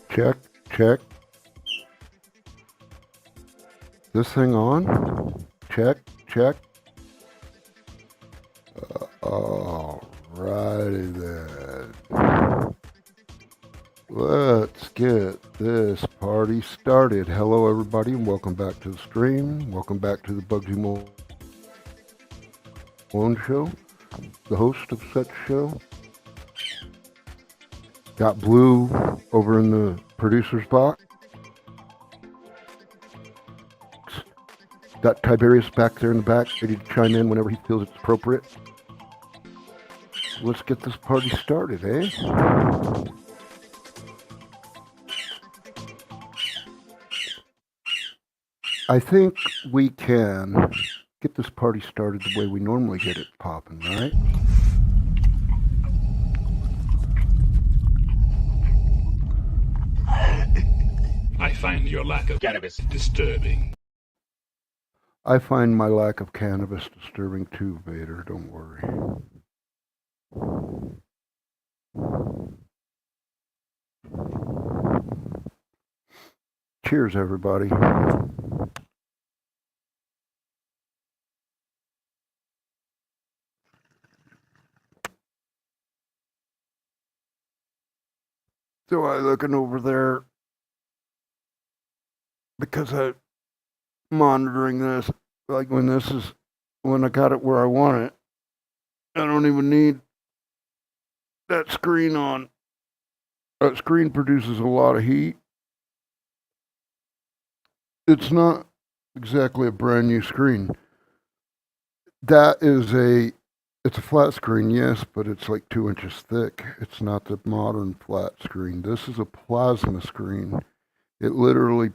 Check, check. This thing on? Check, check. Alrighty then. Let's get this party started. Hello everybody and welcome back to the stream. Welcome back to the Bugzy Malone show. The host of such show. Got Blue over in the producer's box. Got Tiberius back there in the back, ready to chime in whenever he feels it's appropriate. Let's get this party started, eh? I think we can get this party started the way we normally get it popping, right? I find your lack of cannabis disturbing. I find my lack of cannabis disturbing too, Vader. Don't worry. Cheers, everybody. So I looking over there because I'm monitoring this. Like when I got it where I want it, I don't even need that screen on. That screen produces a lot of heat. It's not exactly a brand new screen. It's a flat screen, yes, but it's like 2 inches thick. It's not the modern flat screen. This is a plasma screen. It literally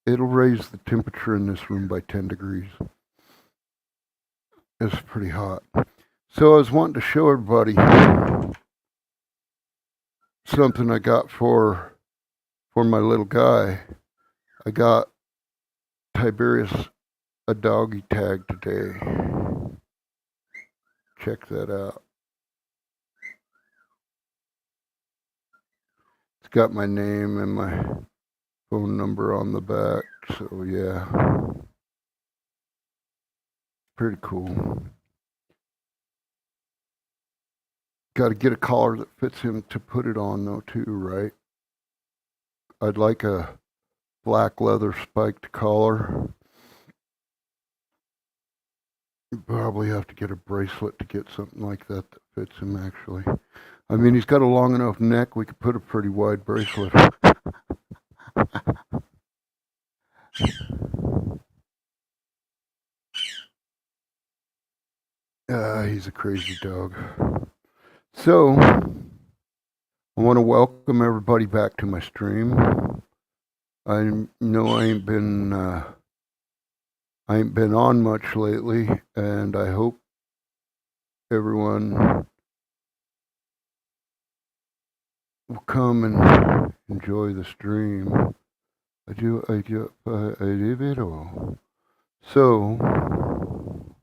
it'll raise the temperature in this room by 10 degrees. It's pretty hot. So I was wanting to show everybody something I got for my little guy. I got Tiberius a doggy tag today. Check that out. It's got my name and my phone number on the back, so yeah. Pretty cool. Got to get a collar that fits him to put it on, though, too, right? I'd like a black leather spiked collar. You probably have to get a bracelet to get something like that that fits him, actually. I mean, he's got a long enough neck, we could put a pretty wide bracelet. He's a crazy dog. So, I want to welcome everybody back to my stream. I know I ain't been on much lately, and I hope everyone will come and enjoy the stream. I do it all. So,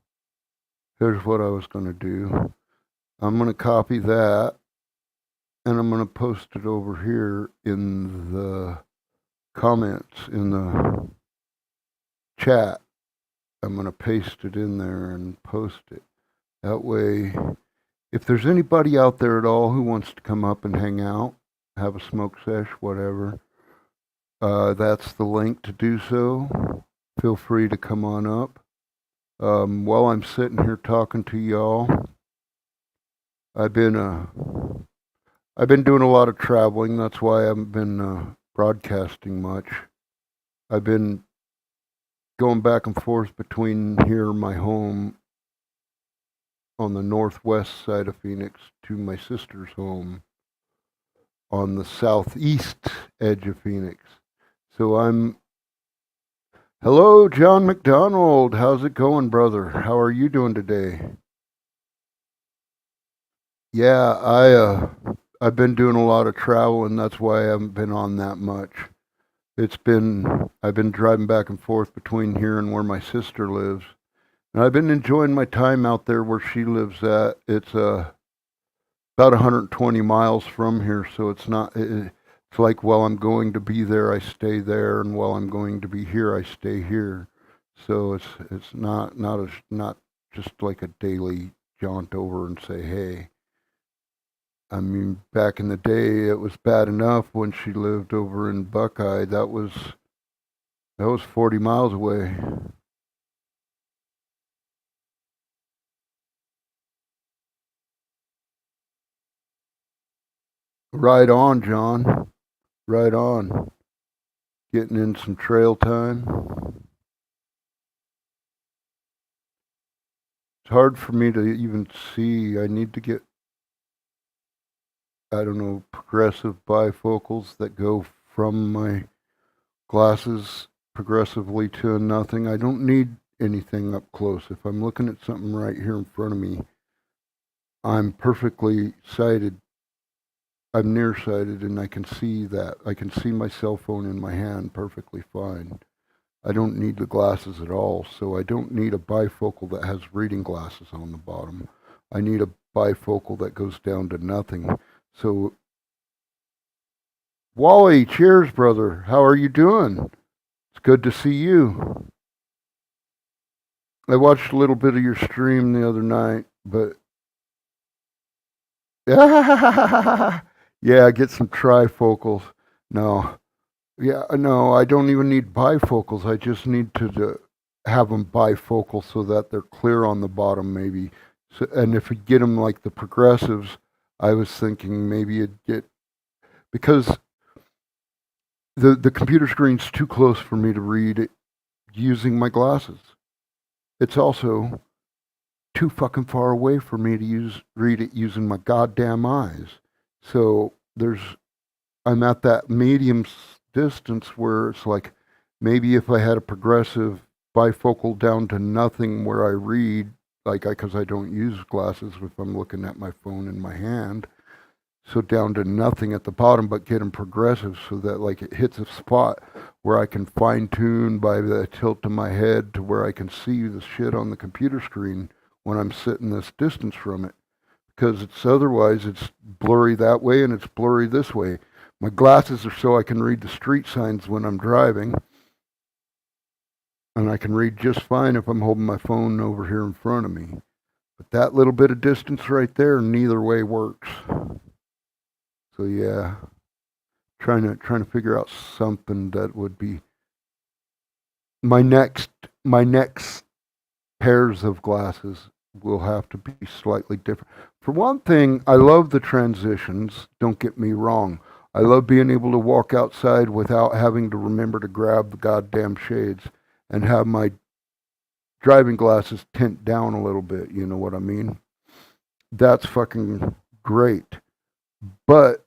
here's what I was going to do. I'm going to copy that, and I'm going to post it over here in the comments, in the chat. I'm going to paste it in there and post it. That way, if there's anybody out there at all who wants to come up and hang out, have a smoke sesh, whatever, that's the link to do so. Feel free to come on up. While I'm sitting here talking to y'all, I've been doing a lot of traveling. That's why I haven't been broadcasting much. I've been going back and forth between here, my home, on the northwest side of Phoenix, to my sister's home on the southeast edge of Phoenix. So hello, John McDonald. How's it going, brother? How are you doing today? Yeah, I've been doing a lot of travel, and that's why I haven't been on that much. I've been driving back and forth between here and where my sister lives. And I've been enjoying my time out there where she lives at. It's about 120 miles from here, so it's like while I'm going to be there, I stay there, and while I'm going to be here, I stay here. So it's not just like a daily jaunt over and say, hey. I mean, back in the day, it was bad enough when she lived over in Buckeye. That was 40 miles away. Right on, John. Right on. Getting in some trail time. It's hard for me to even see. I need to get, I don't know, progressive bifocals that go from my glasses progressively to nothing. I don't need anything up close. If I'm looking at something right here in front of me, I'm perfectly sighted. I'm nearsighted, and I can see that. I can see my cell phone in my hand perfectly fine. I don't need the glasses at all, so I don't need a bifocal that has reading glasses on the bottom. I need a bifocal that goes down to nothing. So, Wally, cheers, brother. How are you doing? It's good to see you. I watched a little bit of your stream the other night, but yeah, get some trifocals. No, I don't even need bifocals. I just need to have them bifocal so that they're clear on the bottom, maybe. So, and if you get them like the progressives, I was thinking maybe you'd get, because the computer screen's too close for me to read it using my glasses. It's also too fucking far away for me to read it using my goddamn eyes. So I'm at that medium distance where it's like, maybe if I had a progressive bifocal down to nothing where I read, because I don't use glasses if I'm looking at my phone in my hand, so down to nothing at the bottom, but get them progressive so that like it hits a spot where I can fine tune by the tilt of my head to where I can see the shit on the computer screen when I'm sitting this distance from it. Because otherwise it's blurry that way and it's blurry this way. My glasses are so I can read the street signs when I'm driving. And I can read just fine if I'm holding my phone over here in front of me. But that little bit of distance right there, neither way works. So yeah, trying to figure out something that would be my next pairs of glasses will have to be slightly different. For one thing, I love the transitions, don't get me wrong. I love being able to walk outside without having to remember to grab the goddamn shades and have my driving glasses tint down a little bit, you know what I mean? That's fucking great. But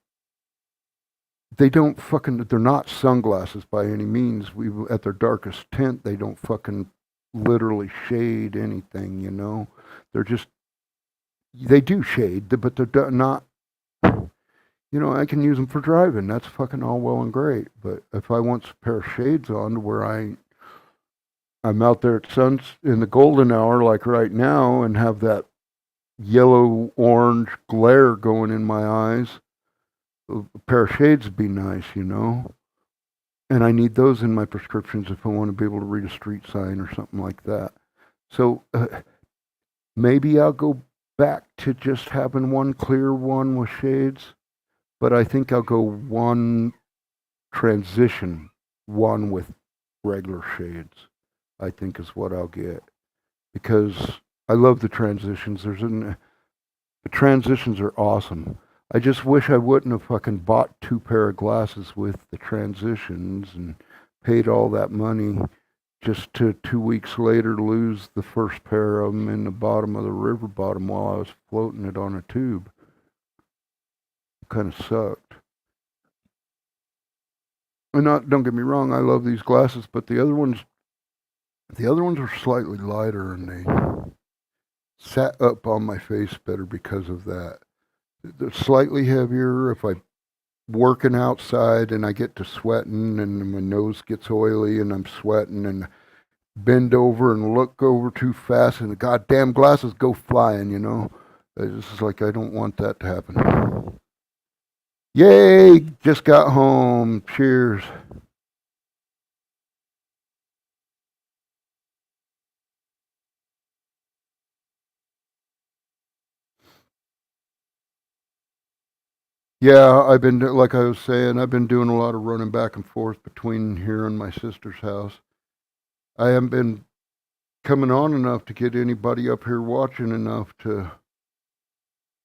they're not sunglasses by any means. At their darkest tint, they don't fucking literally shade anything, you know? They're just, they do shade, but they're not, you know, I can use them for driving. That's fucking all well and great. But if I want a pair of shades on to where I'm out there at in the golden hour like right now and have that yellow orange glare going in my eyes, a pair of shades would be nice, you know. And I need those in my prescriptions if I want to be able to read a street sign or something like that. So maybe I'll go back to just having one clear one with shades, but I think I'll go one transition, one with regular shades, I think is what I'll get. Because I love the transitions. The transitions are awesome. I just wish I wouldn't have fucking bought 2 pair of glasses with the transitions and paid all that money just to 2 weeks later lose the first pair of them in the bottom of the river bottom while I was floating it on a tube. Kind of sucked. And don't get me wrong, I love these glasses, but the other ones are slightly lighter and they sat up on my face better because of that. They're slightly heavier. If I'm working outside and I get to sweating and my nose gets oily and I'm sweating and bend over and look over too fast and the goddamn glasses go flying, you know. This is like I don't want that to happen. Yay! Just got home. Cheers. Yeah, like I was saying, I've been doing a lot of running back and forth between here and my sister's house. I haven't been coming on enough to get anybody up here watching enough to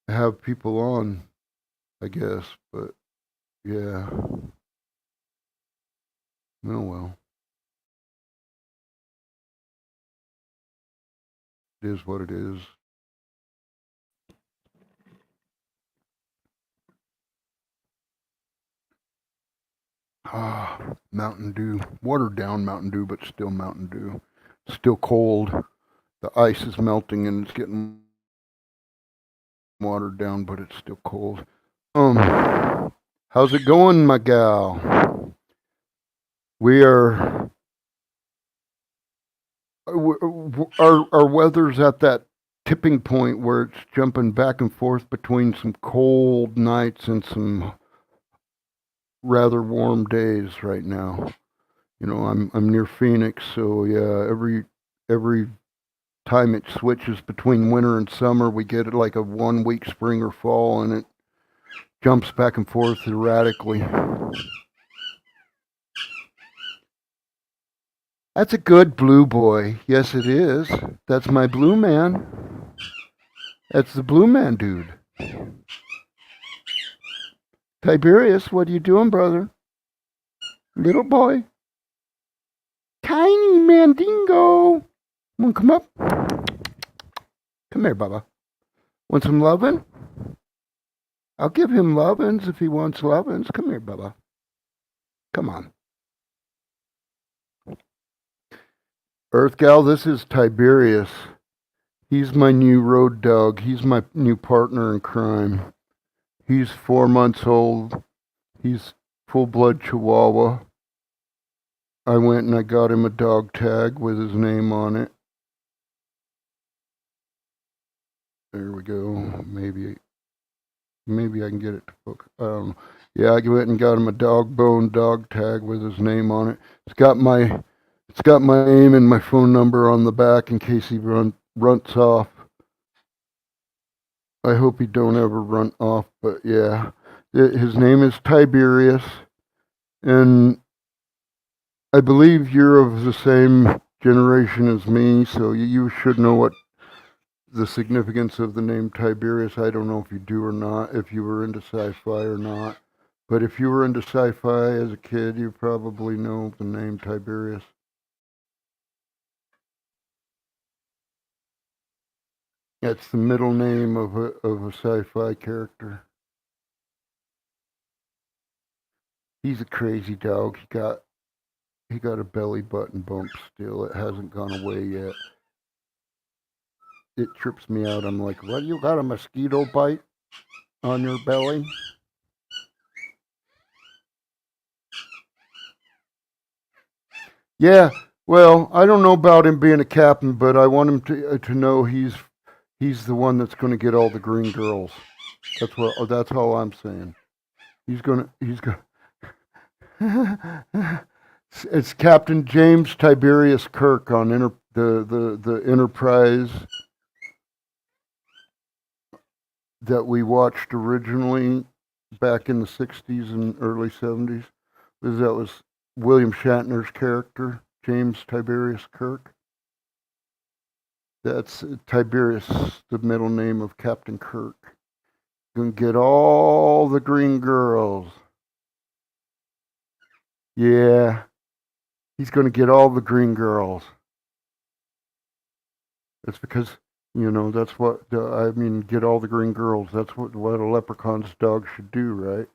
have people on, I guess. But yeah, oh well, it is what it is. Ah, Mountain Dew, watered down Mountain Dew, but still Mountain Dew. Still cold. The ice is melting and it's getting watered down, but it's still cold. How's it going, my gal? We are our weather's at that tipping point where it's jumping back and forth between some cold nights and some rather warm days right now. You know, I'm near Phoenix, so yeah, every time it switches between winter and summer, we get like a 1 week spring or fall, and it jumps back and forth erratically. That's a good blue boy. Yes, it is. That's my blue man. That's the blue man dude. Tiberius, what are you doing, brother? Little boy. Tiny Mandingo. Come up. Come here, Bubba. Want some lovin'? I'll give him lovin's if he wants lovin's. Come here, Bubba. Come on. Earth Gal, this is Tiberius. He's my new road dog. He's my new partner in crime. He's 4 months old. He's full-blood Chihuahua. I went and I got him a dog tag with his name on it. There we go. Maybe I can get it to focus. Yeah, I went and got him a dog bone dog tag with his name on it. It's got my name and my phone number on the back in case he runs off. I hope he don't ever run off, but yeah. His name is Tiberius, and I believe you're of the same generation as me, so you should know what the significance of the name Tiberius. I don't know if you do or not, if you were into sci-fi or not. But if you were into sci-fi as a kid, you probably know the name Tiberius. That's the middle name of a sci-fi character. He's a crazy dog. He got a belly button bump still. It hasn't gone away yet. It trips me out. I'm like, what? You got a mosquito bite on your belly? Yeah. Well, I don't know about him being a captain, but I want him to know he's the one that's going to get all the green girls. That's all I'm saying. He's gonna. It's Captain James Tiberius Kirk on the Enterprise that we watched originally back in the 60s and early 70s. That was William Shatner's character, James Tiberius Kirk. That's Tiberius, the middle name of Captain Kirk. Gonna get all the green girls. Yeah, he's gonna get all the green girls. That's because that's what I mean. Get all the green girls. That's what a leprechaun's dog should do, right?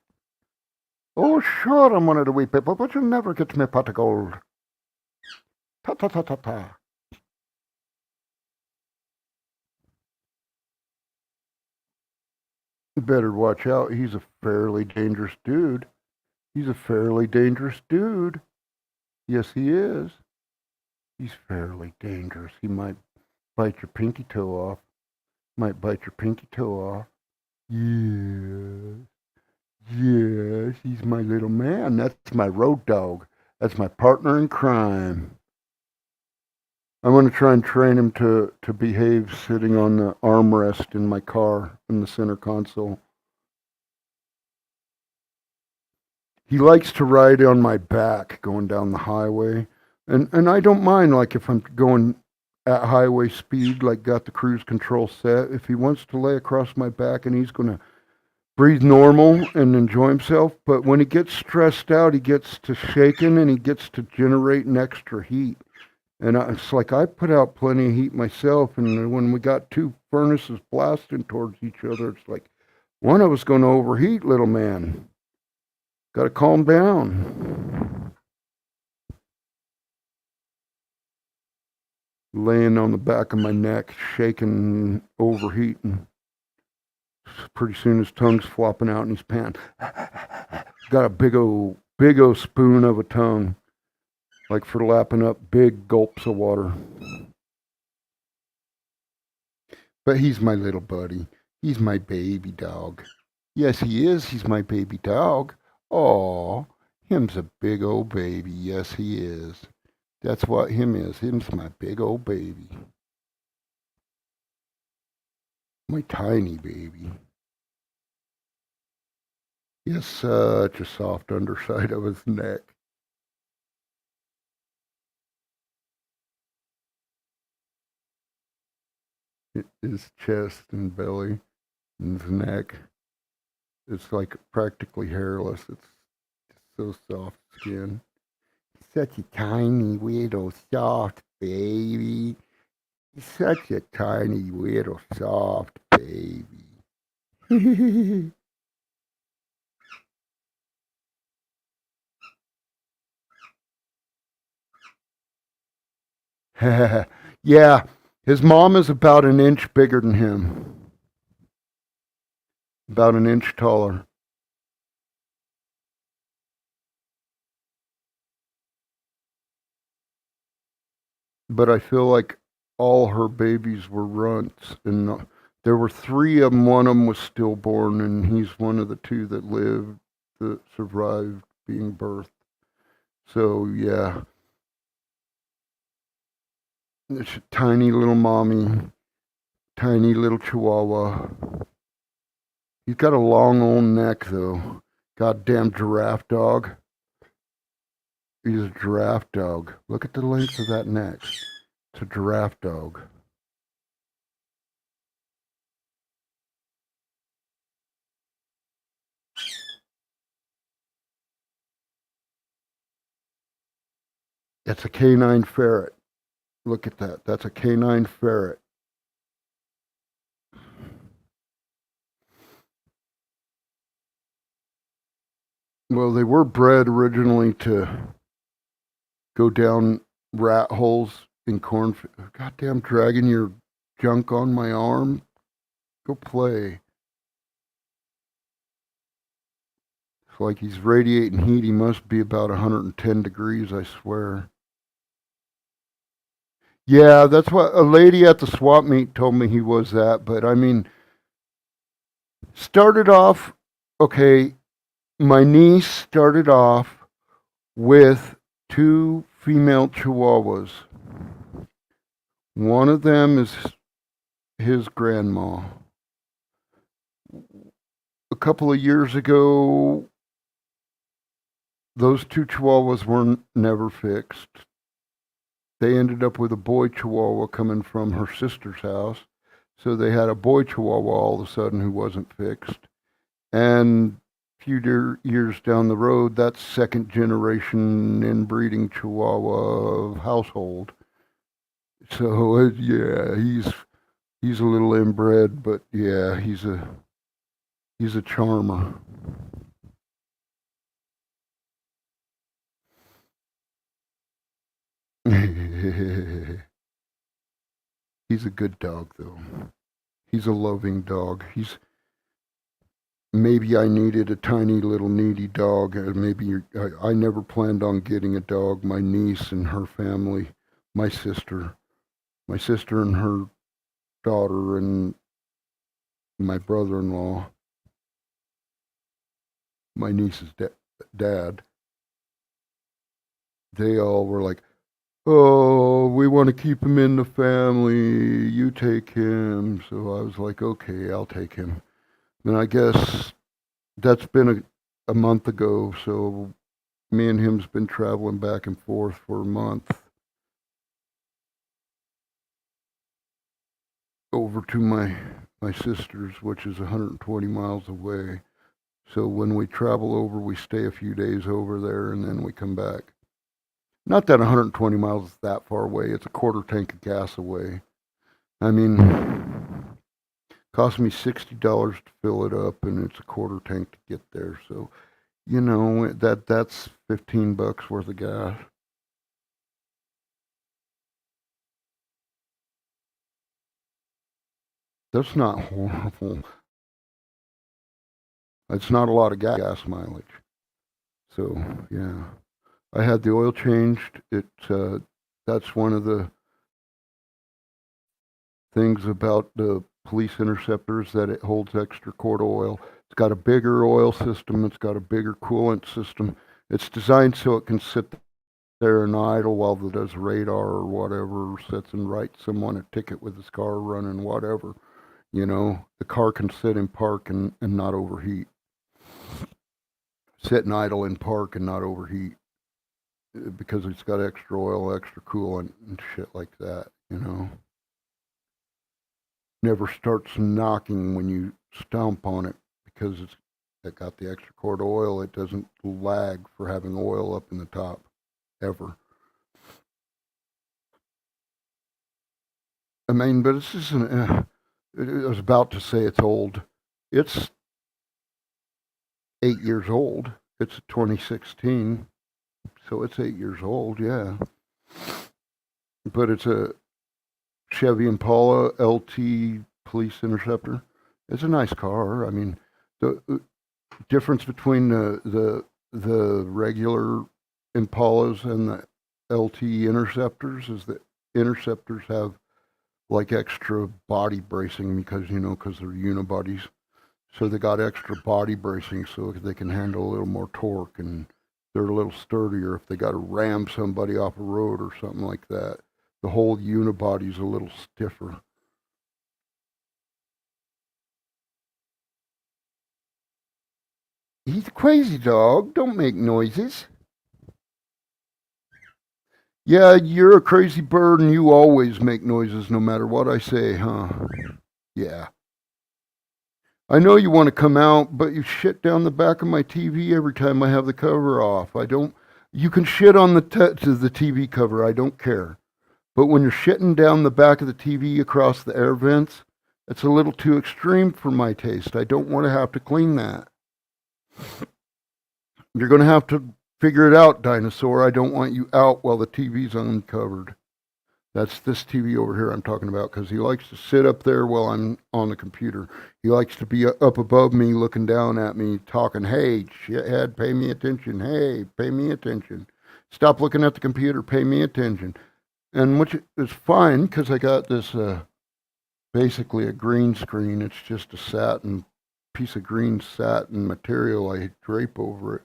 Oh, sure, I'm one of the wee people, but you'll never get me pot of gold. Ta ta ta ta ta. You better watch out. He's a fairly dangerous dude. He's a fairly dangerous dude. Yes, he is. He's fairly dangerous. He might bite your pinky toe off. Might bite your pinky toe off. Yeah. Yes, he's my little man. That's my road dog. That's my partner in crime. I'm going to try and train him to behave sitting on the armrest in my car in the center console. He likes to ride on my back going down the highway. And I don't mind, like, if I'm going at highway speed, like, got the cruise control set. If he wants to lay across my back and he's going to breathe normal and enjoy himself. But when he gets stressed out, he gets to shaking and he gets to generating extra heat. And it's like I put out plenty of heat myself. And when we got two furnaces blasting towards each other, it's like one of us going to overheat, little man. Got to calm down. Laying on the back of my neck, shaking, overheating. Pretty soon his tongue's flopping out in his pants. Got a big old spoon of a tongue, like for lapping up big gulps of water. But he's my little buddy. He's my baby dog. Yes, he is. He's my baby dog. Aw, him's a big old baby. Yes, he is. That's what him is. Him's my big old baby. My tiny baby. He has such a soft underside of his neck. His chest and belly and his neck. It's like practically hairless. It's so soft skin. Such a tiny little soft baby. Such a tiny little soft baby. Yeah, his mom is about an inch bigger than him. About an inch taller. But I feel like all her babies were runts, and there were three of them. One of them was stillborn, and he's one of the two that lived, that survived being birthed. So yeah, it's a tiny little mommy, tiny little chihuahua. He's got a long old neck, though. Goddamn giraffe dog. He's a giraffe dog. Look at the length of that neck. It's a giraffe dog. It's a canine ferret. Look at that. That's a canine ferret. Well, they were bred originally to go down rat holes in cornfield. Goddamn, dragging your junk on my arm. Go play. It's like he's radiating heat. He must be about 110 degrees, I swear. Yeah, that's what a lady at the swap meet told me he was that. But I mean, started off, okay, my niece started off with two female chihuahuas. One of them is his grandma. A couple of years ago, those two chihuahuas were never fixed. They ended up with a boy chihuahua coming from her sister's house. So they had a boy chihuahua all of a sudden who wasn't fixed. And a few years down the road, that's second generation inbreeding chihuahua household. So yeah, he's a little inbred, but yeah, he's a charmer. He's a good dog, though. He's a loving dog. Maybe I needed a tiny little needy dog. I never planned on getting a dog. My niece and her family, my sister, my sister and her daughter, and my brother-in-law, my niece's dad. They all were like, "Oh, we want to keep him in the family. You take him." So I was like, "Okay, I'll take him." And I guess that's been a month ago. So me and him's been traveling back and forth for a month over to my sister's, which is 120 miles away. So when we travel over, we stay a few days over there, and then we come back. Not that 120 miles is that far away. It's a quarter tank of gas away. I mean, cost me $60 to fill it up, and it's a quarter tank to get there. So, that's $15 worth of gas. That's not horrible. It's not a lot of gas mileage. So, yeah, I had the oil changed. That's one of the things about the police interceptors that it holds extra quart oil. It's got a bigger oil system. It's got a bigger coolant system. It's designed so it can sit there and idle while it does radar or whatever, sits and writes someone a ticket with his car running, whatever. The car can sit in park and not overheat. Sit and idle in park and not overheat because it's got extra oil, extra coolant, and shit like that. Never starts knocking when you stomp on it because it got the extra quart of oil. It doesn't lag for having oil up in the top ever. I mean, but it's just I was about to say it's old. It's 8 years old. It's 2016, so it's 8 years old. Yeah, but it's a Chevy Impala LT Police Interceptor. It's a nice car. I mean, the difference between the regular Impalas and the LT Interceptors is that Interceptors have like extra body bracing because they're unibodies. So they got extra body bracing so they can handle a little more torque and they're a little sturdier if they got to ram somebody off a road or something like that. The whole unibody's a little stiffer. He's a crazy dog. Don't make noises. Yeah, you're a crazy bird and you always make noises no matter what I say, huh? Yeah. I know you want to come out, but you shit down the back of my TV every time I have the cover off. I don't. You can shit on the TV cover. I don't care. But when you're shitting down the back of the TV across the air vents, it's a little too extreme for my taste. I don't want to have to clean that. You're going to have to figure it out, dinosaur. I don't want you out while the TV's uncovered. That's this TV over here I'm talking about because he likes to sit up there while I'm on the computer. He likes to be up above me, looking down at me, talking, hey, shithead, pay me attention. Hey, pay me attention. Stop looking at the computer, pay me attention. And which is fine because I got this basically a green screen. It's just a satin piece of green satin material I drape over it.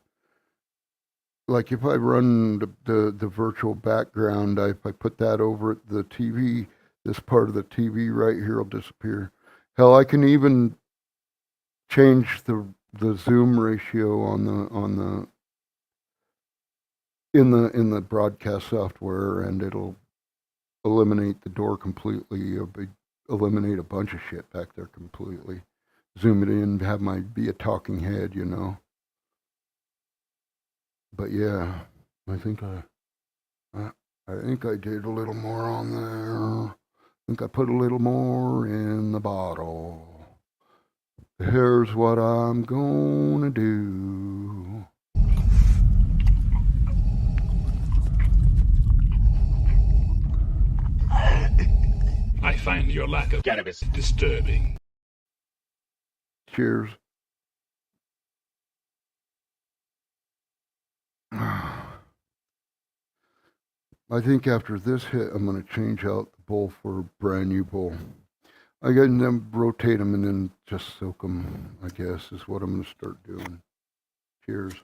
Like if I run the virtual background, if I put that over the TV, this part of the TV right here will disappear. Hell, I can even change the zoom ratio in the broadcast software, and it'll eliminate the door completely. Eliminate a bunch of shit back there completely. Zoom it in, have my be a talking head, you know. But yeah, I think I think I did a little more on there. I think I put a little more in the bottle. Here's what I'm gonna do. I find your lack of cannabis disturbing. Cheers. I think after this hit, I'm going to change out the bowl for a brand new bowl. I can then rotate them and then just soak them, I guess, is what I'm going to start doing. Cheers.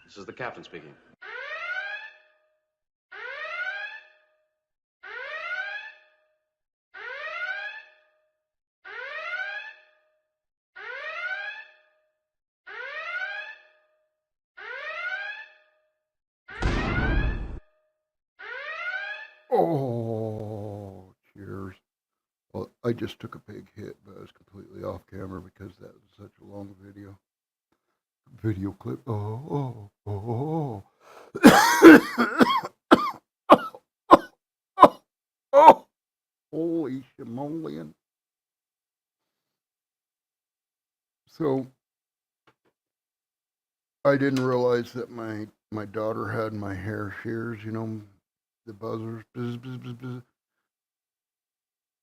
This is the captain speaking. Oh, cheers. Well, I just took a big hit, but I was completely off camera because that was such a long video. Video clip. Oh, oh, oh. Oh, holy shimoleon. So I didn't realize that my daughter had my hair shears, you know, the buzzers,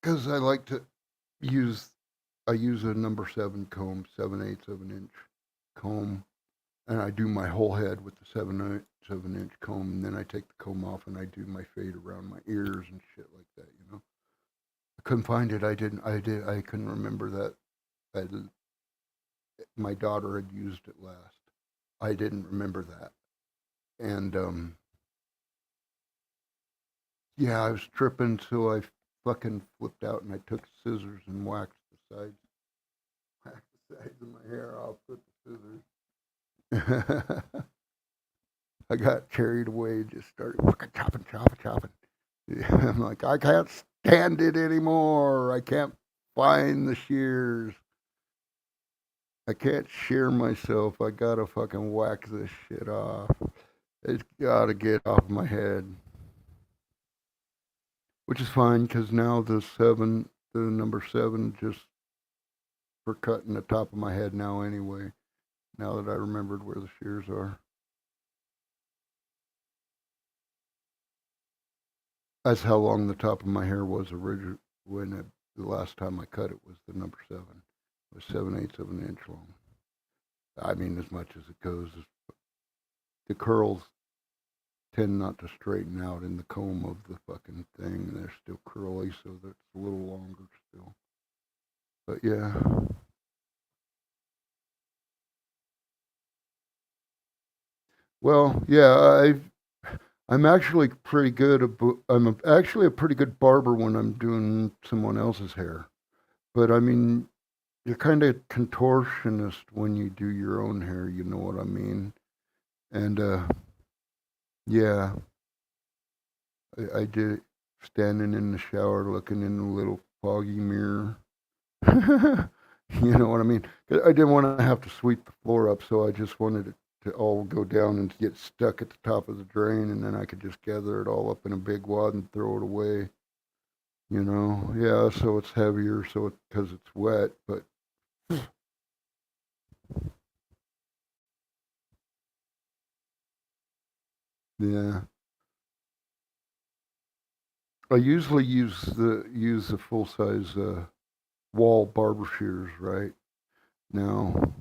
because I like to use I use a number 7 comb, 7/8 of an inch comb, and I do my whole head with the 7/8 of an inch comb, and then I take the comb off and I do my fade around my ears and shit like that, you know. I couldn't find it. I couldn't remember that I, my daughter had used it last. I didn't remember that, and yeah, I was tripping, so I fucking flipped out and I took scissors and waxed whacked the sides of my hair off with the scissors. I got carried away, just started fucking chopping. Yeah, I'm like, I can't stand it anymore. I can't find the shears. I can't shear myself. I gotta fucking whack this shit off. It's gotta get off my head. Which is fine because now the number 7, just for cutting the top of my head now anyway. Now that I remembered where the shears are. That's how long the top of my hair was originally the last time I cut it was the number 7. It was 7/8 of an inch long. I mean, as much as it goes. The curls tend not to straighten out in the comb of the fucking thing. They're still curly, so that's a little longer still. But yeah. Well, yeah, I'm actually pretty good. I'm actually a pretty good barber when I'm doing someone else's hair. but I mean, you're kind of contortionist when you do your own hair. You know what I mean? And yeah, I did it standing in the shower, looking in the little foggy mirror. You know what I mean? 'Cause I didn't want to have to sweep the floor up, so I just wanted it to all go down and get stuck at the top of the drain, and then I could just gather it all up in a big wad and throw it away. You know? Yeah, so it's heavier, so because it's wet, but yeah. I usually use the full size wall barber shears, right? Now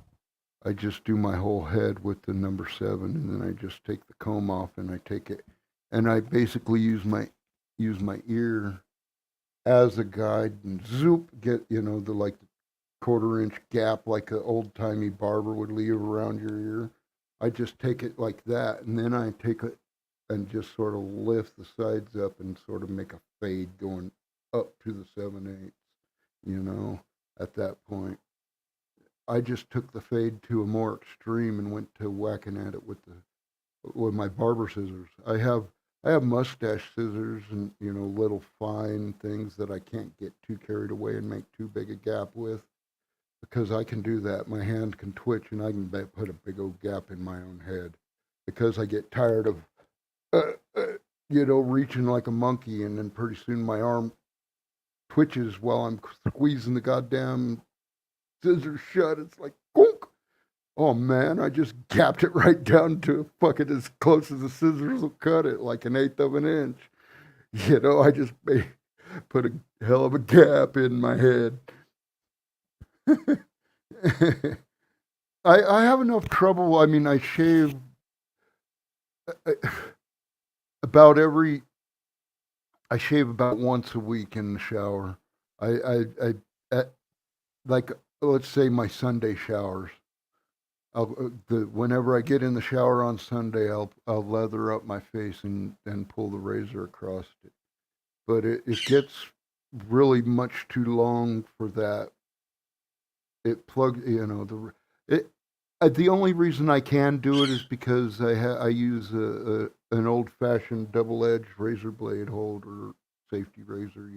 I just do my whole head with the number seven, and then I just take the comb off, and I take it, and I basically use my ear as a guide, and zoop, get the like quarter-inch gap like an old-timey barber would leave around your ear. I just take it like that, and then I take it and just sort of lift the sides up and sort of make a fade going up to the 7/8. You know, at that point, I just took the fade to a more extreme and went to whacking at it with my barber scissors. I have mustache scissors and little fine things that I can't get too carried away and make too big a gap with because I can do that. My hand can twitch and I can put a big old gap in my own head because I get tired of uh, uh, reaching like a monkey, and then pretty soon my arm twitches while I'm squeezing the goddamn scissors shut. It's like, gunk. Oh man, I just gapped it right down to fucking as close as the scissors will cut it, like an eighth of an inch. I just put a hell of a gap in my head. I have enough trouble. I mean, I shave uh, about every. I shave about once a week in the shower. I like let's say my Sunday showers. Whenever I get in the shower on Sunday, I'll leather up my face and pull the razor across it. But it gets really much too long for that. It plug it. The only reason I can do it is because I use an old fashioned double edged razor blade holder, safety razor.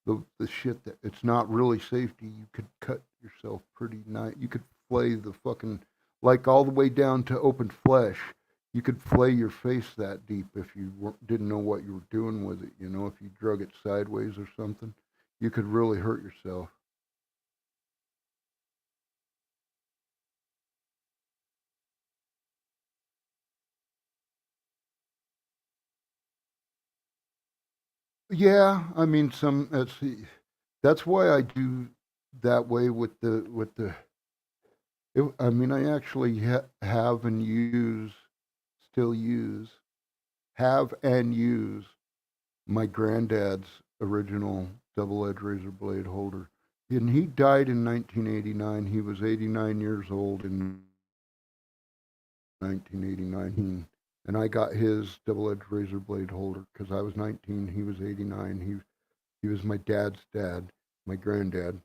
The shit that it's not really safety. You could cut yourself pretty nice. You could flay the fucking like all the way down to open flesh. You could flay your face that deep if you didn't know what you were doing with it. If you drug it sideways or something, you could really hurt yourself. Yeah, I mean, that's why I do that way with the. I mean, I actually have and still have and use my granddad's original double-edged razor blade holder. And he died in 1989. He was 89 years old in 1989. And I got his double-edged razor blade holder because I was 19. He was 89. He was my dad's dad, my granddad.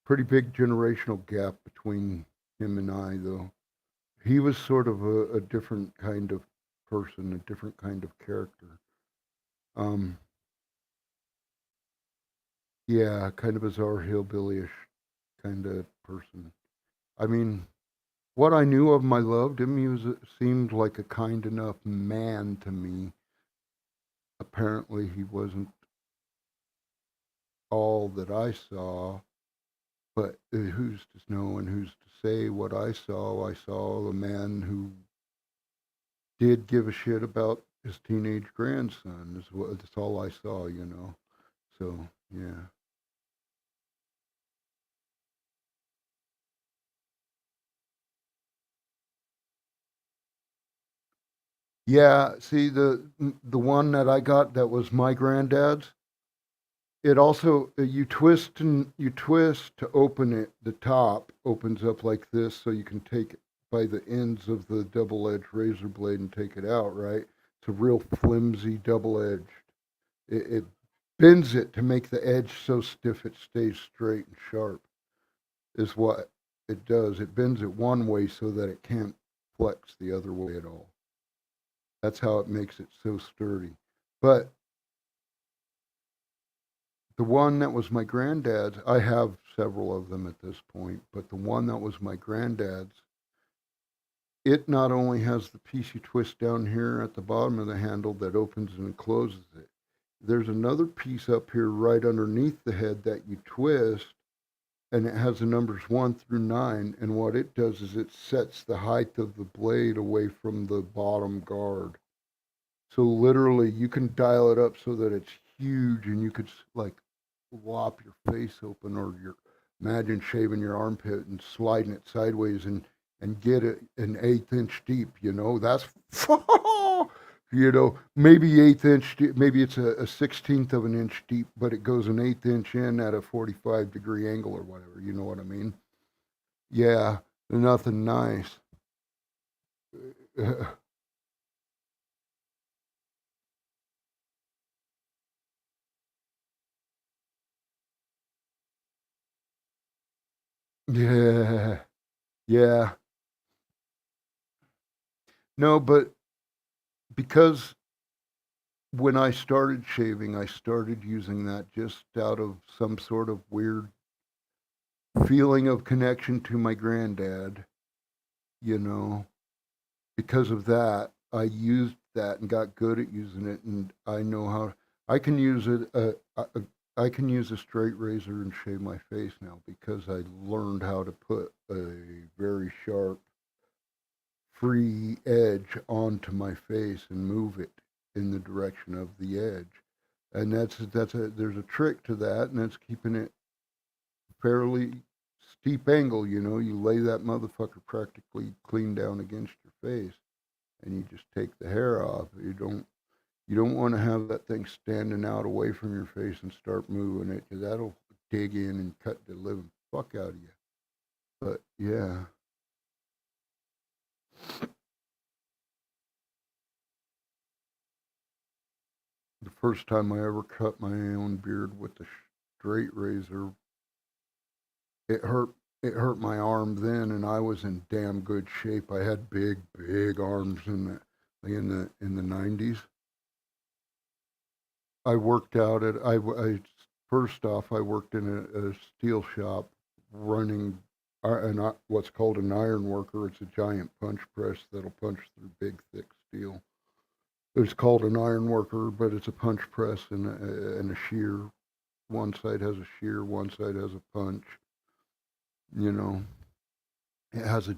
Pretty big generational gap between him and I, though. He was sort of a different kind of person, a different kind of character. Um, yeah, kind of bizarre hillbillyish kind of person. I mean, what I knew of him, I loved him. Seemed like a kind enough man to me. Apparently, he wasn't all that I saw, but who's to know and who's to say what I saw? I saw a man who did give a shit about his teenage grandson. That's all I saw. So yeah. Yeah, see the one that I got that was my granddad's. It also you twist to open it. The top opens up like this, so you can take it by the ends of the double-edged razor blade and take it out. Right? It's a real flimsy double-edged. It bends it to make the edge so stiff it stays straight and sharp. Is what it does. It bends it one way so that it can't flex the other way at all. That's how it makes it so sturdy. But the one that was my granddad's, I have several of them at this point, but the one that was my granddad's, it not only has the piece you twist down here at the bottom of the handle that opens and closes it, there's another piece up here right underneath the head that you twist, and it has the numbers 1 through 9, and what it does is it sets the height of the blade away from the bottom guard. So literally you can dial it up so that it's huge, and you could like lop your face open, or your imagine shaving your armpit and sliding it sideways and get it an 1/8 inch deep. That's maybe 1/8 inch deep, maybe it's a 16th of an inch deep, but it goes an 1/8 inch in at a 45-degree angle or whatever. You know what I mean? Yeah, nothing nice. Yeah, yeah. No, but because when I started shaving, I started using that just out of some sort of weird feeling of connection to my granddad, you know. Because of that, I used that and got good at using it, and I know how I can use it. I can use a straight razor and shave my face now because I learned how to put a very sharp, free edge onto my face and move it in the direction of the edge. And there's a trick to that, and that's keeping it fairly steep angle. You lay that motherfucker practically clean down against your face, and you just take the hair off. You don't want to have that thing standing out away from your face and start moving it, because that'll dig in and cut the living fuck out of you. But yeah, the first time I ever cut my own beard with the straight razor, it hurt. It hurt my arm then, and I was in damn good shape. I had big, big arms in the 90s. I worked out at I first off I worked in a steel shop running what's called an iron worker. It's a giant punch press that'll punch through big thick steel. It's called an iron worker, but it's a punch press and a shear. One side has a shear, one side has a punch. You know, it has a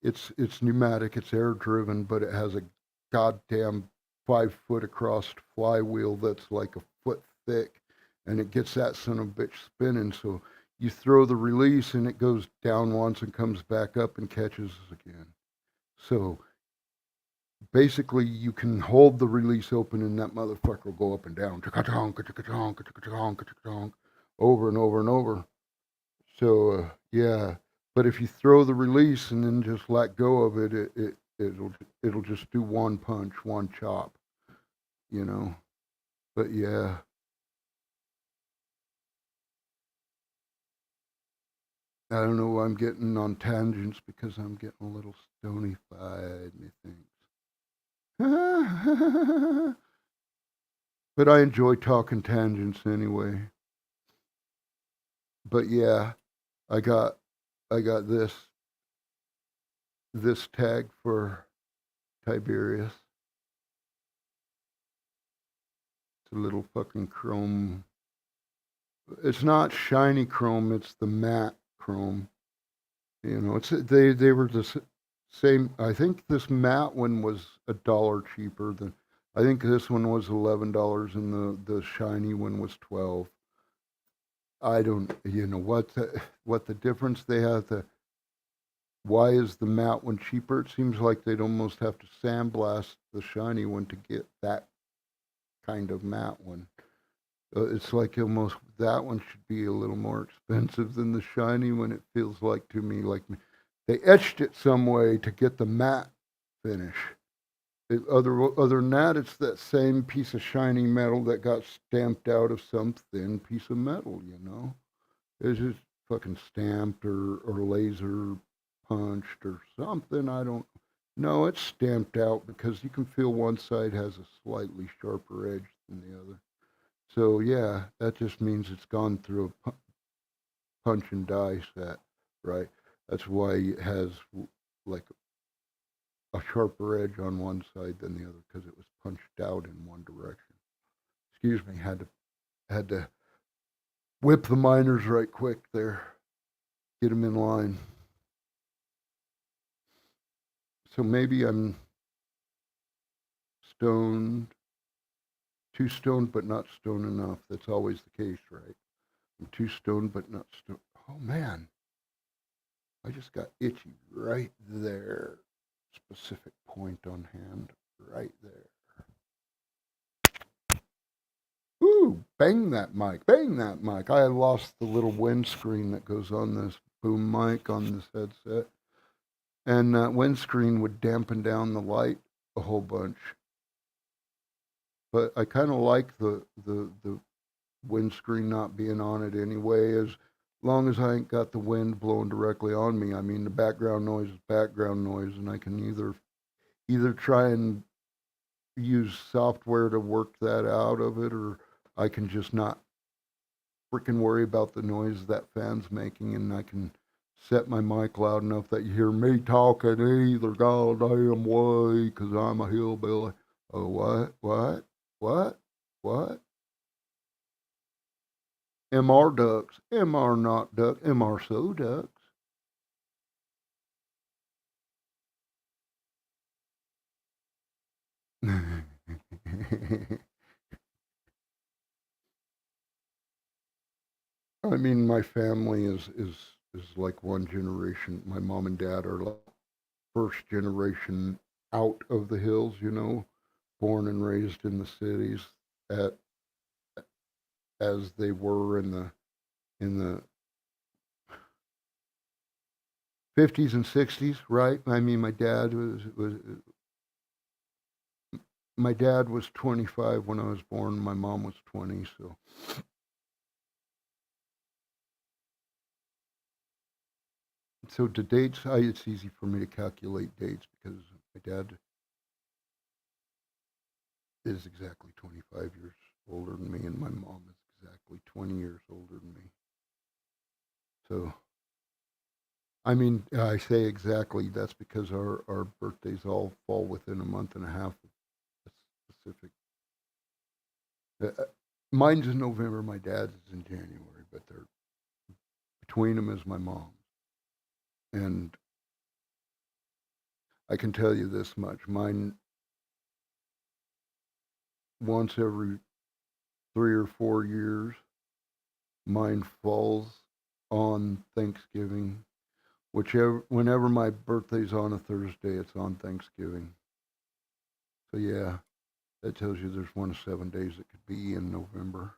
it's pneumatic, it's air driven, but it has a goddamn 5 foot across flywheel that's like a foot thick, and it gets that son of a bitch spinning. So you throw the release and it goes down once and comes back up and catches again. So basically, you can hold the release open and that motherfucker will go up and down, over and over and over. So yeah, but if you throw the release and then just let go of it, it'll just do one punch, one chop, you know. But yeah, I don't know why I'm getting on tangents, because I'm getting a little stony-fied, methinks. But I enjoy talking tangents anyway. But yeah, I got I got this tag for Tiberius. It's a little fucking chrome. It's not shiny chrome. It's the matte chrome. It's they were the same. I think this matte one was $1 cheaper than. I think this one was $11, and the shiny one was 12. I don't. You know what the difference they have. Why is the matte one cheaper? It seems like they'd almost have to sandblast the shiny one to get that kind of matte one. It's like almost that one should be a little more expensive than the shiny one. It feels like to me like they etched it some way to get the matte finish. Other than that, it's that same piece of shiny metal that got stamped out of some thin piece of metal. It's just fucking stamped or laser punched or something. I don't know. It's stamped out because you can feel one side has a slightly sharper edge than the other. So yeah, that just means it's gone through a punch and die set, right? That's why it has like a sharper edge on one side than the other because it was punched out in one direction. Excuse me, had to whip the miners right quick there, get them in line. So maybe I'm stoned, too stoned but not stoned enough. That's always the case, right? I'm too stoned but not stoned. Oh man, I just got itchy right there. Specific point on hand, right there. Ooh, bang that mic, bang that mic. I lost the little windscreen that goes on this boom mic on this headset. And that windscreen would dampen down the light a whole bunch. But I kind of like the windscreen not being on it anyway, as long as I ain't got the wind blowing directly on me. I mean, the background noise is background noise, and I can either try and use software to work that out of it, or I can just not freaking worry about the noise that fan's making, and I can set my mic loud enough that you hear me talking either goddamn way, because I'm a hillbilly. Oh, what? MR ducks, MR not duck, MR so ducks. I mean, my family is like one generation. My mom and dad are like first generation out of the hills, born and raised in the cities at as they were in the 50s and 60s, right? I mean, my dad was 25 when I was born. My mom was 20, so the dates, it's easy for me to calculate dates because my dad is exactly 25 years older than me, and my mom is exactly 20 years older than me. So, I mean, I say exactly. That's because our birthdays all fall within a month and a half of a specific. Mine's in November. My dad's is in January, but they're between them is my mom. And I can tell you this much: mine once every 3 or 4 years. Mine falls on Thanksgiving. Whenever my birthday's on a Thursday, it's on Thanksgiving. So yeah, that tells you there's 1 of 7 days it could be in November.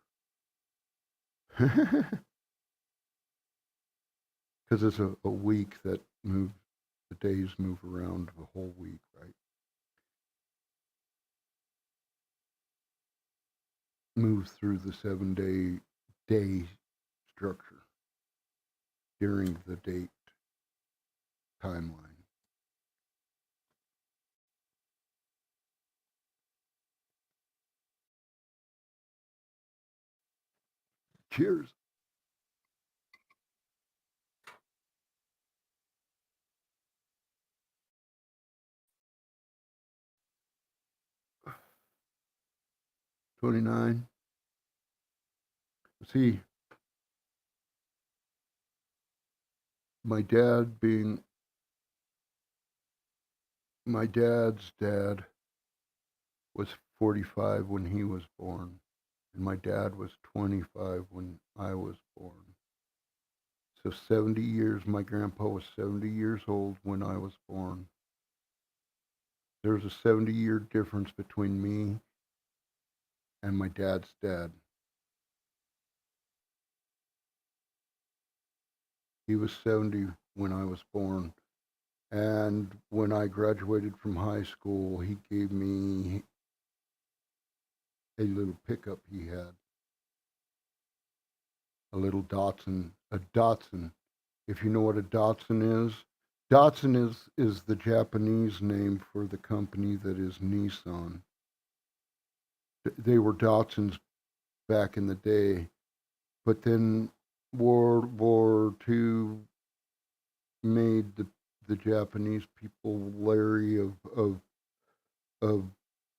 Because it's a week that moves, the days move around the whole week, right? Move through the 7 day structure during the date timeline. Cheers. '29. See, my dad being my dad's dad was 45 when he was born, and my dad was 25 when I was born. So 70 years, my grandpa was 70 years old when I was born. There's a 70-year difference between me and my dad's dad. He was 70 when I was born, And when I graduated from high school, he gave me a little pickup he had, a little Datsun, a Datsun. If you know what a Datsun is, Datsun is the Japanese name for the company that is Nissan. They were Datsuns back in the day, but then World War II made the Japanese people leery of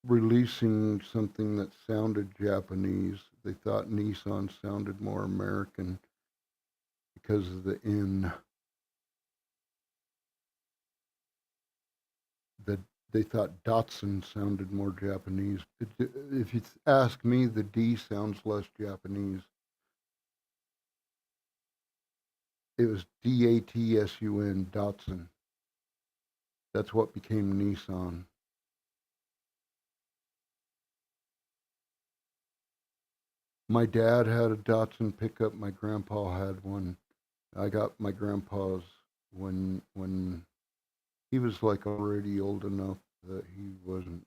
releasing something that sounded Japanese. They thought Nissan sounded more American because of the N. That they thought Datsun sounded more Japanese. If you ask me, the D sounds less Japanese. It was Datsun, Datsun. That's what became Nissan. My dad had a Datsun pickup. My grandpa had one. I got my grandpa's when he was like already old enough that he wasn't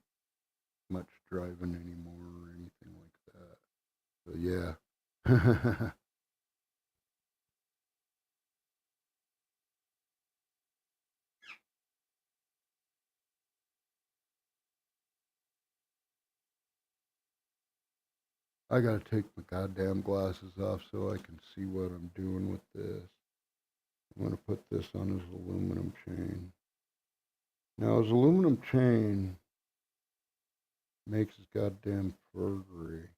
much driving anymore or anything like that. So yeah. I gotta take my goddamn glasses off so I can see what I'm doing with this. I'm gonna put this on his aluminum chain. Now his aluminum chain makes his goddamn fur gray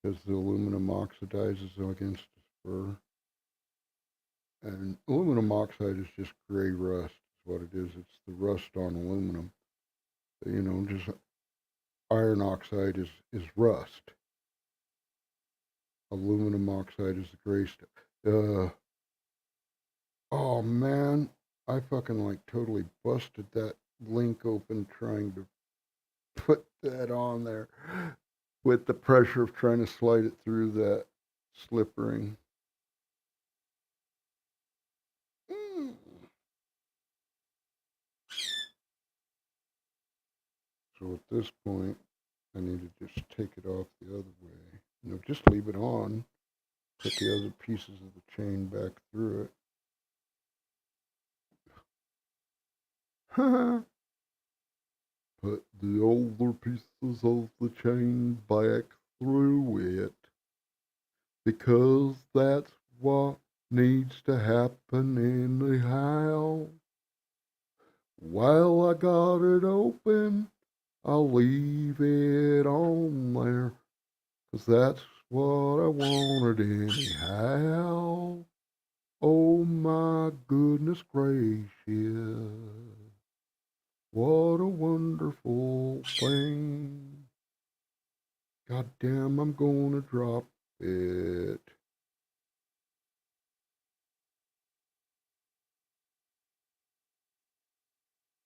because the aluminum oxidizes against his fur. And aluminum oxide is just gray rust, is what it is. It's the rust on aluminum. You know, just iron oxide is rust. Aluminum oxide is the gray stuff. Oh man, I fucking like totally busted that link open trying to put that on there with the pressure of trying to slide it through that slip ring. Mm. So at this point, I need to just take it off the other way. No, just leave it on. Put the other pieces of the chain back through it. Put the older pieces of the chain back through it. Because that's what needs to happen anyhow. While I got it open, I'll leave it on there, 'cause that's what I wanted anyhow. Oh my goodness gracious, what a wonderful thing. God damn, I'm gonna drop it.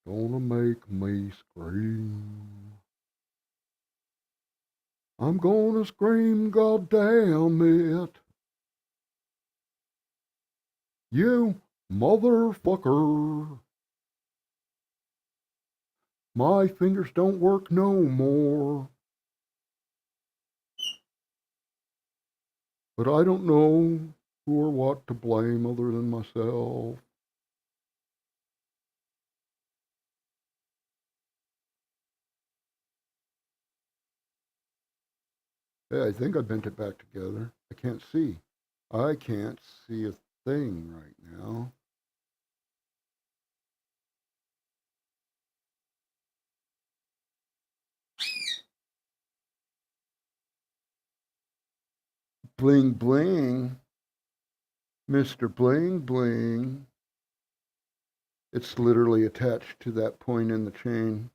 Gonna make me scream. I'm gonna scream, God damn it. You motherfucker. My fingers don't work no more. But I don't know who or what to blame other than myself. Hey, I think I bent it back together. I can't see. I can't see a thing right now. Bling bling. Mr. Bling bling. It's literally attached to that point in the chain.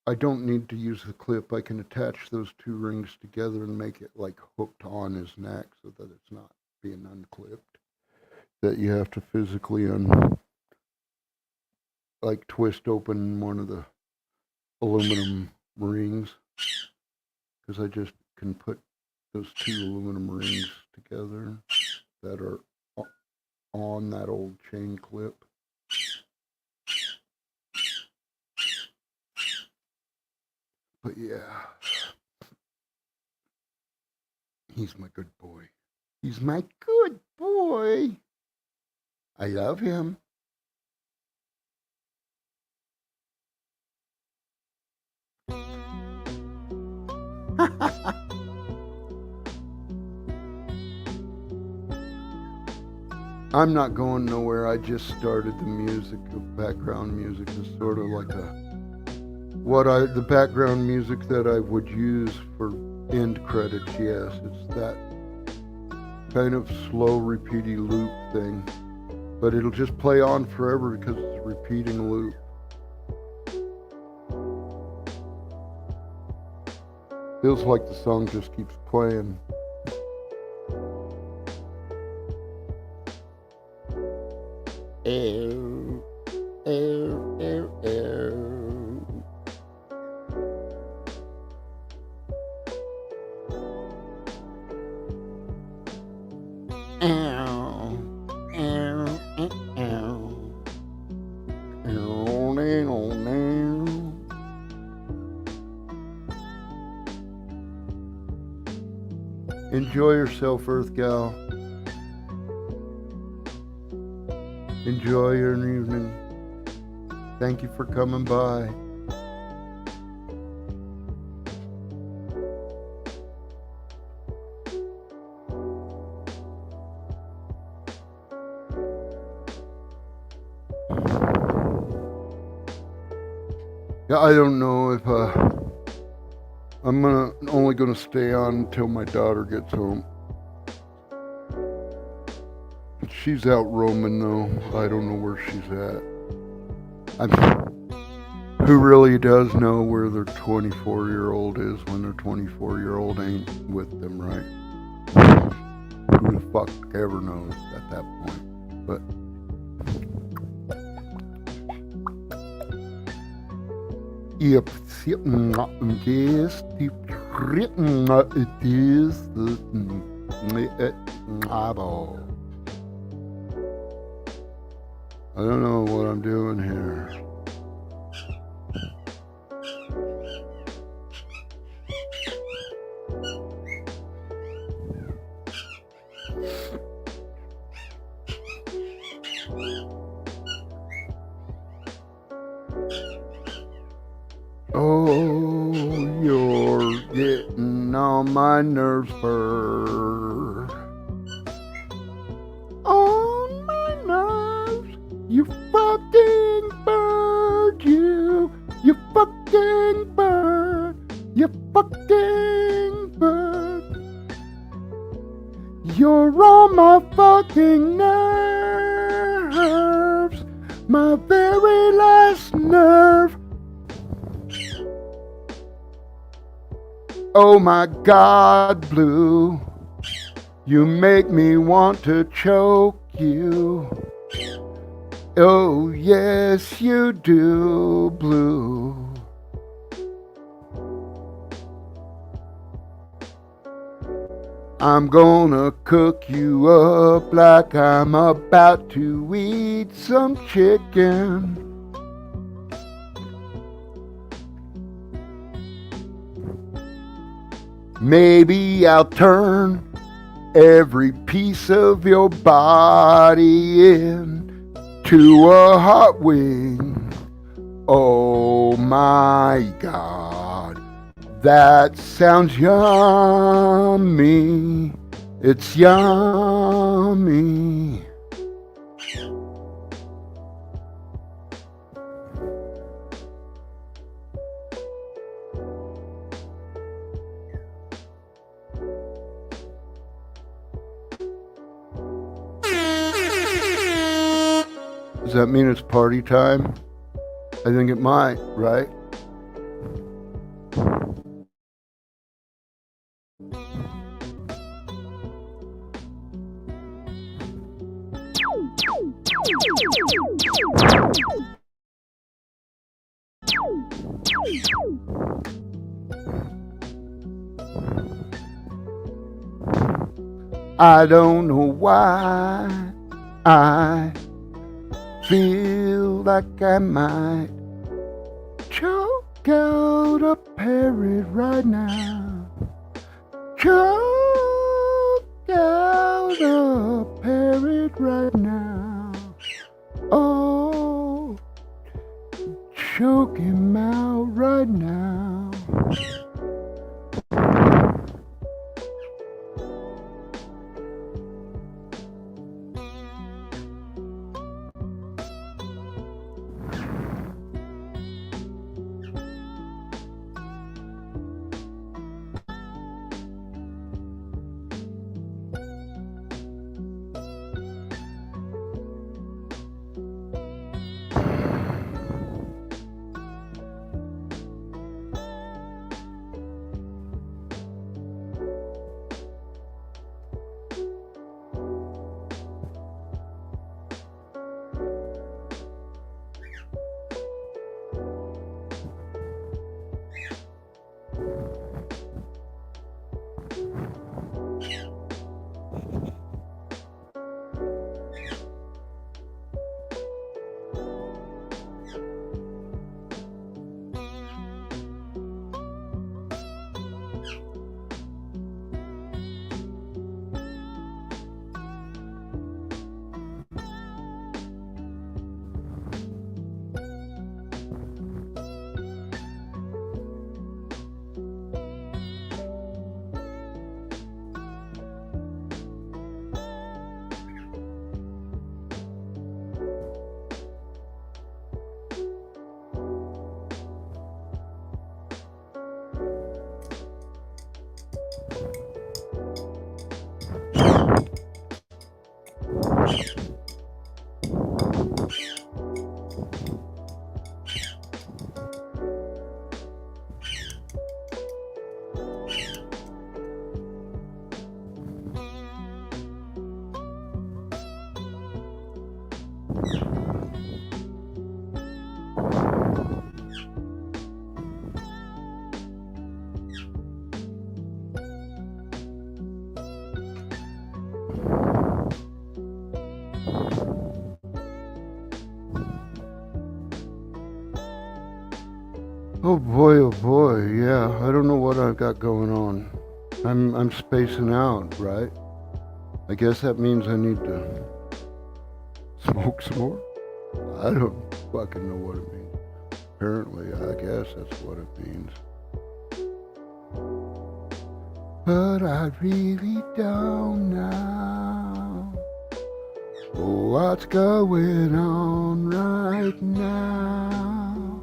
I don't need to use the clip. I can attach those two rings together and make it like hooked on his neck so that it's not being unclipped. That you have to physically like twist open one of the aluminum rings, because I just can put those two aluminum rings together that are on that old chain clip. But yeah, he's my good boy. He's my good boy. I love him. I'm not going nowhere. I just started the music. The background music is sort of like the background music that I would use for end credits. Yes, it's that kind of slow, repeaty loop thing. But it'll just play on forever because it's a repeating loop. Feels like the song just keeps playing. Air, air, air, air. Ow, ow, ow, ow. Enjoy yourself, Earth Gal. Enjoy your evening. Thank you for coming by. Yeah, I don't know if I'm only gonna stay on until my daughter gets home. She's out roaming though. I don't know where she's at. Who really does know where their 24-year-old is when their 24-year-old ain't with them, right? Who the fuck ever knows at that point? But yep, yes, it is I don't know what I'm doing here. Oh, you're getting on my nerves, bird. On my nerves, you fucking bird, you fucking bird, you fucking bird. You're on my fucking nerves, my very last nerve. Oh my God, Blue, you make me want to choke you. Oh yes, you do, Blue. I'm gonna cook you up like I'm about to eat some chicken. Maybe I'll turn every piece of your body into a hot wing. Oh my God, that sounds yummy. It's yummy. Does that mean it's party time? I think it might, right? I don't know why I feel like I might choke out a parrot right now. Choke out a parrot right now. Oh, choke him out right now. Oh boy, yeah. I don't know what I've got going on. I'm spacing out, right? I guess that means I need to smoke some more. I don't fucking know what it means. Apparently, I guess that's what it means. But I really don't know what's going on right now.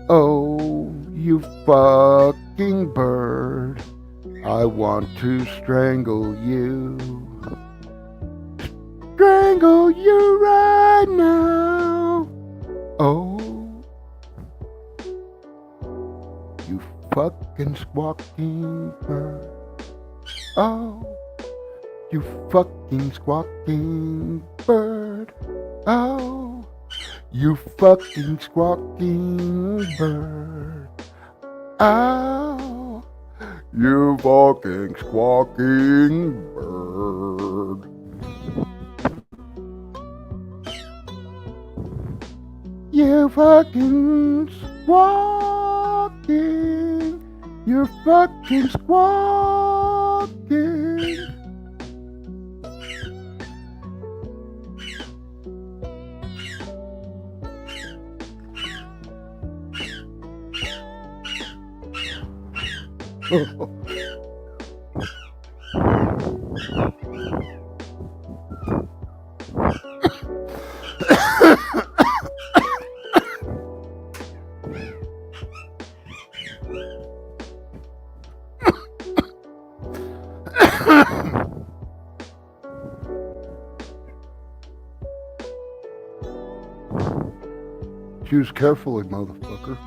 Oh, you fucking bird, I want to strangle you. Strangle you right now. Oh, you fucking squawking bird. Oh, you fucking squawking bird. Oh, you fucking squawking bird. Oh, you fucking squawking bird. You fucking squawking. You're fucking squawking. Choose carefully, motherfucker.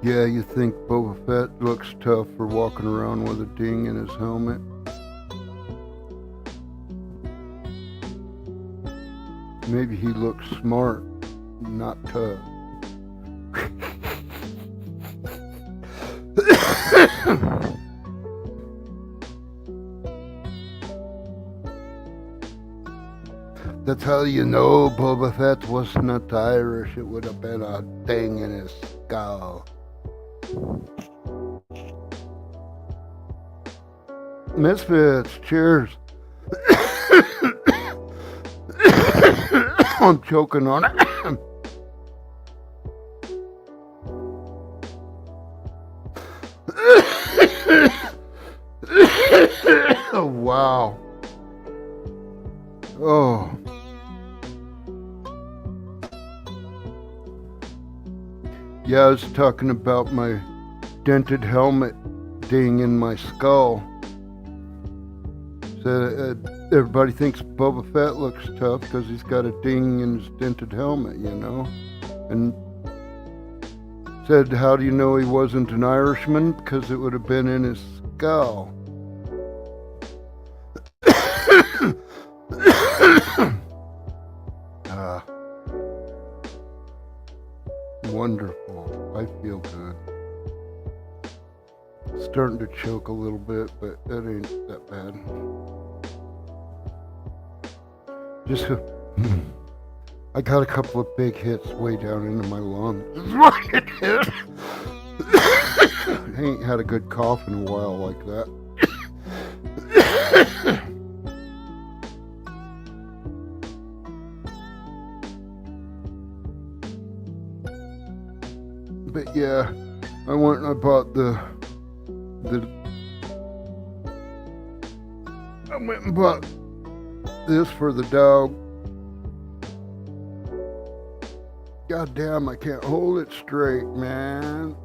Yeah, you think Boba Fett looks tough for walking around with a ding in his helmet? Maybe he looks smart, not tough. That's how you know Boba Fett was not Irish. It would have been a ding in his skull. Misfits, cheers. I'm choking on it. Oh, wow. Oh. Yeah, I was talking about my dented helmet ding in my skull. So everybody thinks Boba Fett looks tough because he's got a ding in his dented helmet, you know? And said, how do you know he wasn't an Irishman? Because it would have been in his skull. Wonderful. I feel good. Starting to choke a little bit, but that ain't that bad. Just I got a couple of big hits way down into my lungs. I ain't had a good cough in a while like that. But yeah, I went and I bought I went and bought this for the dog. God damn, I can't hold it straight, man.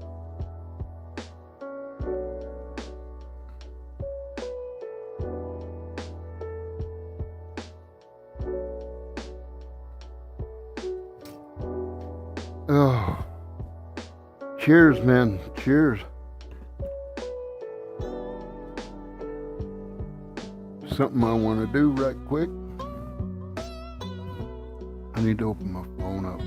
Oh. Cheers, man. Cheers. Something I want to do right quick. I need to open my phone up.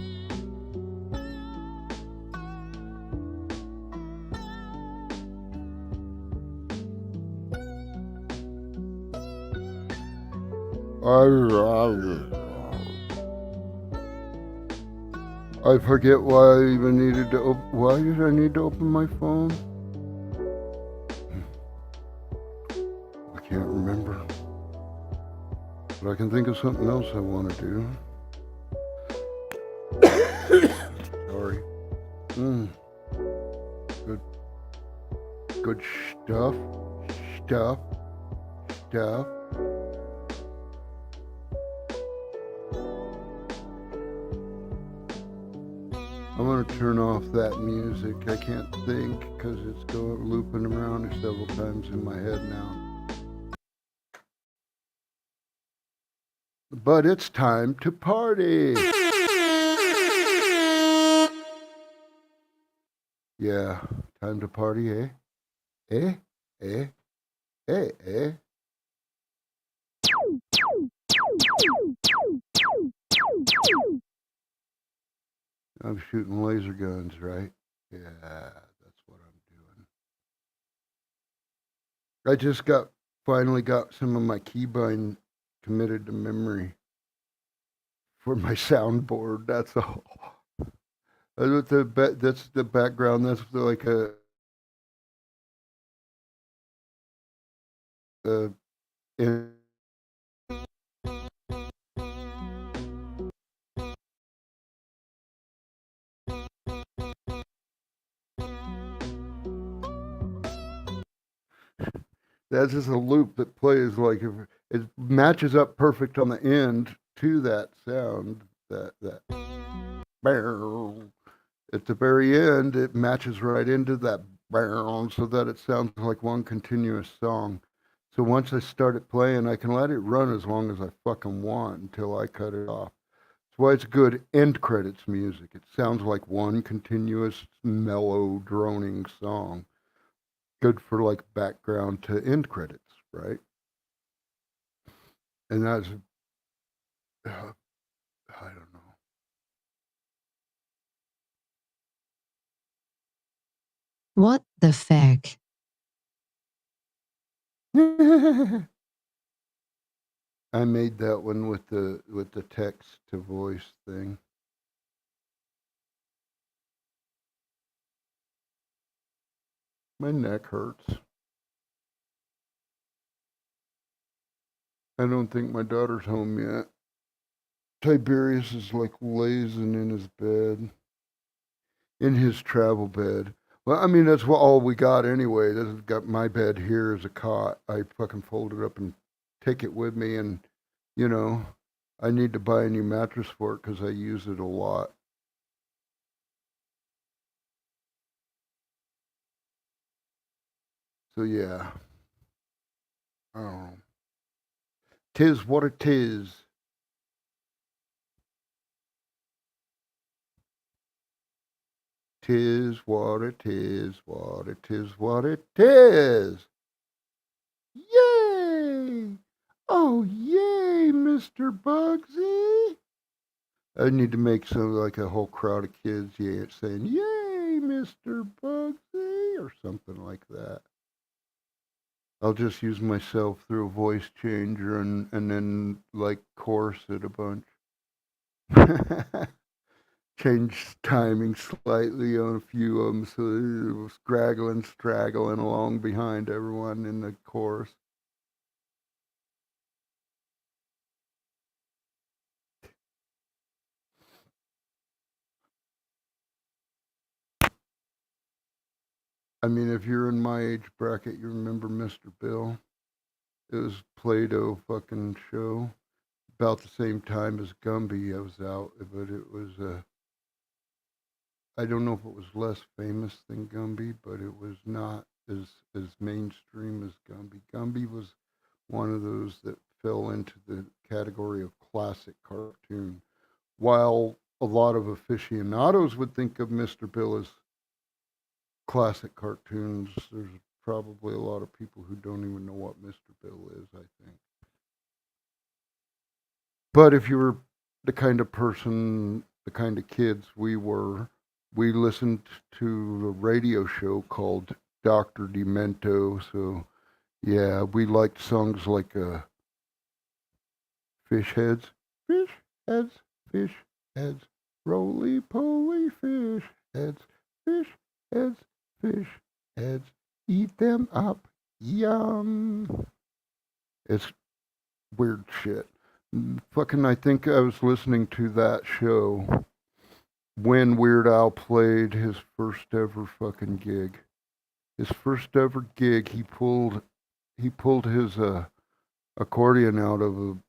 I forget why I even needed to why did I need to open my phone? I can't remember. But I can think of something else I want to do. Sorry. Good stuff. I'm going to turn off that music. I can't think because it's going looping around several times in my head now. But it's time to party. Yeah, time to party, eh? Eh? Eh? Eh? Eh? I'm shooting laser guns, right? Yeah, that's what I'm doing. I just finally got some of my keybind committed to memory for my soundboard. That's all. That's the background. That's like in, that's just a loop that plays like if it matches up perfect on the end to that sound. That at the very end, it matches right into that so that it sounds like one continuous song. So once I start it playing, I can let it run as long as I fucking want until I cut it off. That's why it's good end credits music. It sounds like one continuous mellow droning song. Good for like background to end credits, right? And that's I don't What the fuck? know. I made that one with the text to voice thing. My neck hurts. I don't think my daughter's home yet. Tiberius is like lazing in his bed, in his travel bed. Well, I mean, that's what all we got anyway. This has got my bed here as a cot. I fucking fold it up and take it with me, and you know, I need to buy a new mattress for it because I use it a lot. So yeah, I don't know. Tis what it is. Tis what it is. What it is. What it is. Yay! Oh, yay, Mr. Bugzy! I need to make some like a whole crowd of kids saying, "Yay, Mr. Bugzy," or something like that. I'll just use myself through a voice changer and then like chorus it a bunch. Change timing slightly on a few of them so it was straggling along behind everyone in the chorus. I mean, if you're in my age bracket, you remember Mr. Bill. It was Play-Doh fucking show. About the same time as Gumby I was out, but it was I don't know if it was less famous than Gumby, but it was not as mainstream as Gumby. Gumby was one of those that fell into the category of classic cartoon, while a lot of aficionados would think of Mr. Bill as classic cartoons. There's probably a lot of people who don't even know what Mr. Bill is, I think. But if you were the kind of person, the kind of kids we were, we listened to a radio show called Dr. Demento. So, yeah, we liked songs like Fish Heads, Fish Heads, Fish Heads, Roly Poly Fish Heads, Fish Heads, Fish Heads, eat them up, yum. It's weird shit. Fucking, I think I was listening to that show when Weird Al played his first ever fucking gig. His first ever gig, he pulled his accordion out of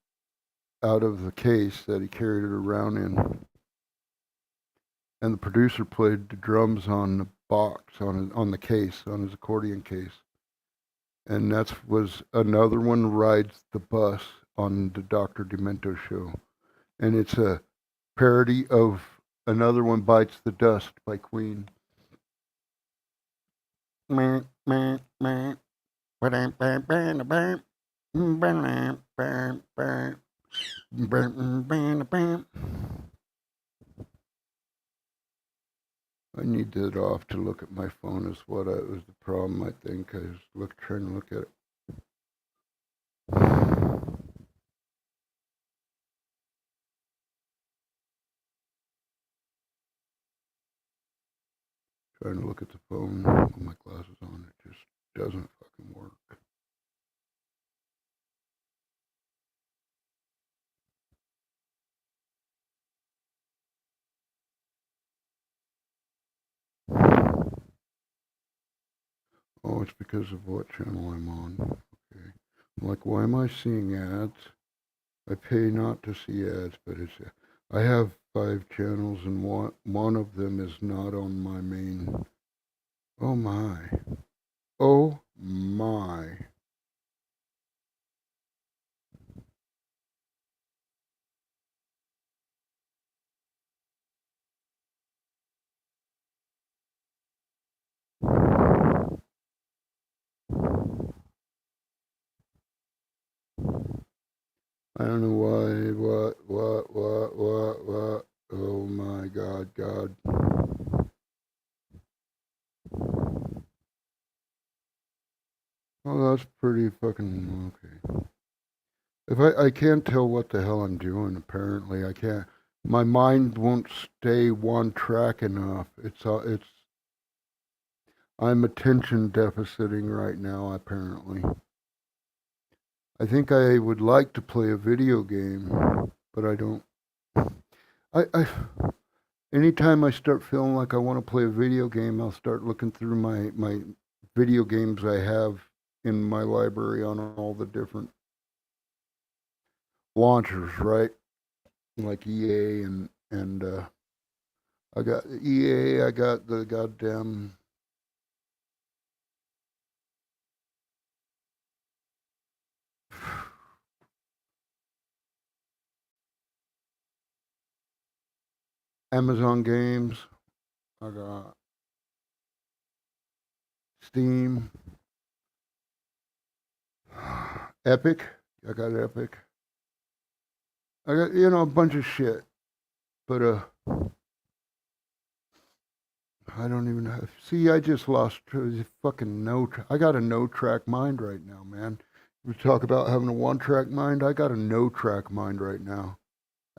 the case that he carried it around in, and the producer played the drums on the box on the case on his accordion case, and that was Another One Rides the Bus on the Dr. Demento show, and it's a parody of Another One Bites the Dust by Queen. I need that off to look at my phone is what was the problem. I think I was trying to look at it. Trying to look at the phone with my glasses on. It just doesn't fucking work. Oh, it's because of what channel I'm on. Okay. I'm like, why am I seeing ads? I pay not to see ads, but it's. I have 5 channels, and one of them is not on my main Oh my. Oh my. I don't know why. What? Oh my God, God. Oh, that's pretty fucking okay. If I can't tell what the hell I'm doing, apparently I can't. My mind won't stay one track enough. It's. I'm attention deficiting right now. Apparently, I think I would like to play a video game, but I don't. I anytime I start feeling like I want to play a video game, I'll start looking through my video games I have in my library on all the different launchers, right? Like EA and I got EA, I got the goddamn Amazon games, I got Steam, Epic, I got Epic. I got a bunch of shit, but I don't even have. See, I just lost fucking no. I got a no track mind right now, man. We talk about having a one track mind. I got a no track mind right now.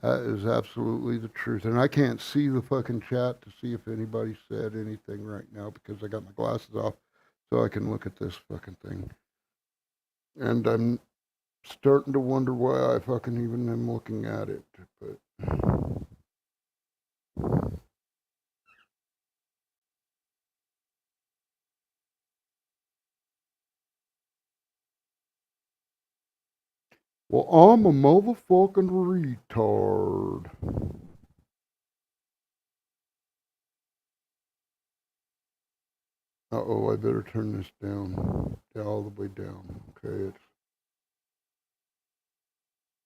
That is absolutely the truth, and I can't see the fucking chat to see if anybody said anything right now because I got my glasses off, so I can look at this fucking thing. And I'm starting to wonder why I fucking even am looking at it, but. Well, I'm a motherfucking retard. Uh-oh, I better turn this down. All the way down. Okay,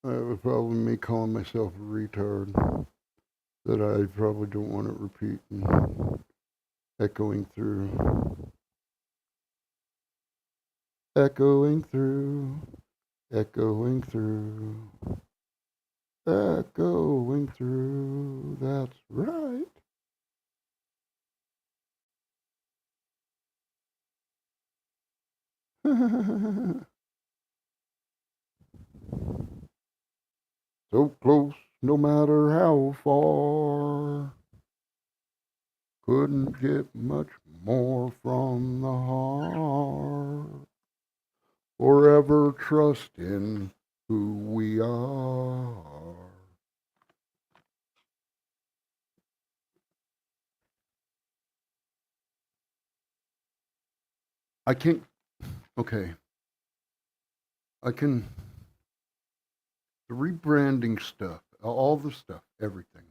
it was probably me calling myself a retard that I probably don't want it repeating, echoing through, echoing through, echoing through, echoing through. That's right. So close, no matter how far. Couldn't get much more from the heart. Forever trust in who we are. I can't, okay, I can, the rebranding stuff, all the stuff, everything.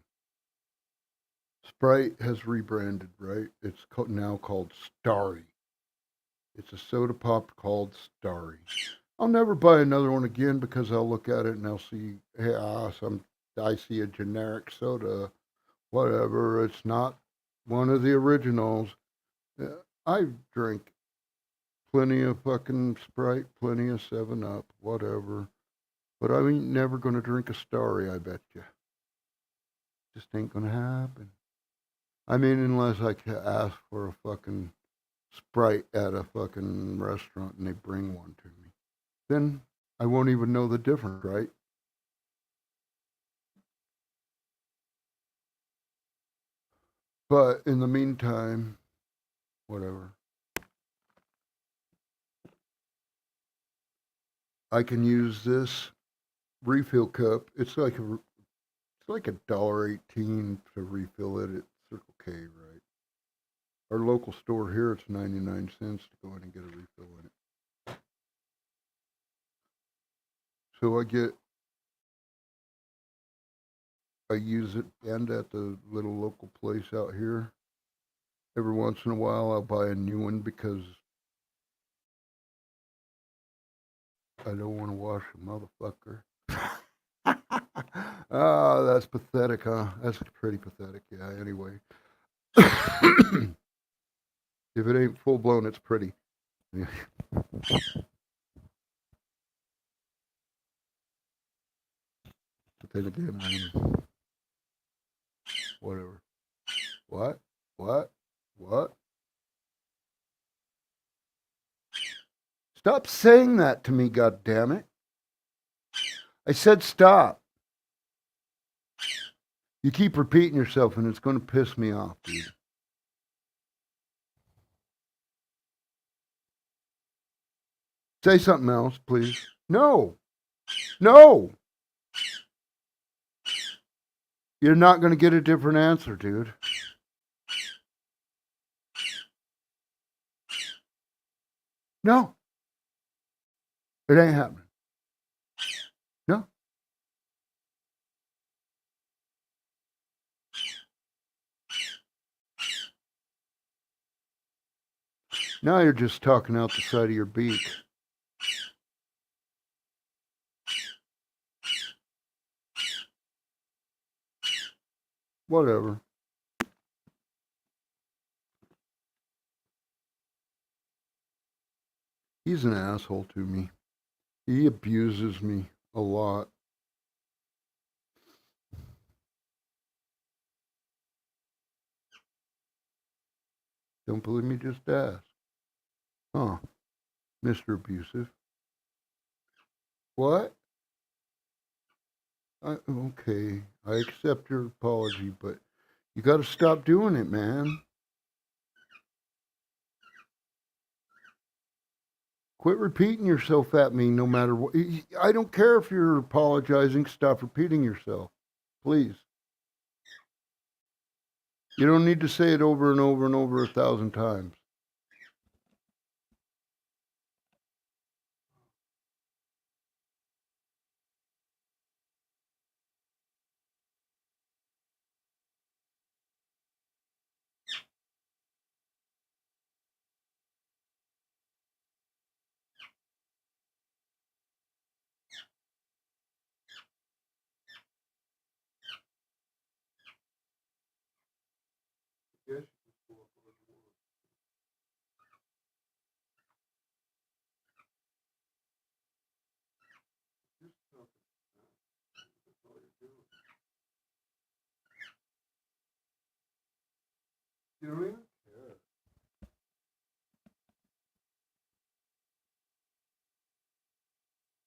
Sprite has rebranded, right? It's now called Starry. It's a soda pop called Starry. I'll never buy another one again because I'll look at it and I'll see, hey, I see a generic soda, whatever. It's not one of the originals. I drink plenty of fucking Sprite, plenty of 7 Up, whatever. But I ain't never gonna drink a Starry, I bet you. Just ain't gonna happen. I mean, unless I can ask for a fucking Sprite at a fucking restaurant and they bring one to me. Then I won't even know the difference, right? But in the meantime, whatever. I can use this refill cup. It's like $1.18 to refill it at Circle K, right? Our local store here, it's 99 cents to go in and get a refill in it. So I use it and at the little local place out here. Every once in a while, I'll buy a new one because I don't want to wash a motherfucker. Ah, that's pathetic, huh? That's pretty pathetic, yeah, anyway. If it ain't full blown, it's pretty. Yeah. But then again, I mean, whatever. What? What? What? Stop saying that to me, goddammit. I said stop. You keep repeating yourself and it's going to piss me off, dude. Say something else, please. No. No. You're not going to get a different answer, dude. No. It ain't happening. No. Now you're just talking out the side of your beak. Whatever. He's an asshole to me. He abuses me a lot. Don't believe me? Just ask. Huh, Mr. Abusive. What? Okay, I accept your apology, but you got to stop doing it, man. Quit repeating yourself at me no matter what. I don't care if you're apologizing. Stop repeating yourself, please. You don't need to say it over and over and over 1,000 times. You don't even care.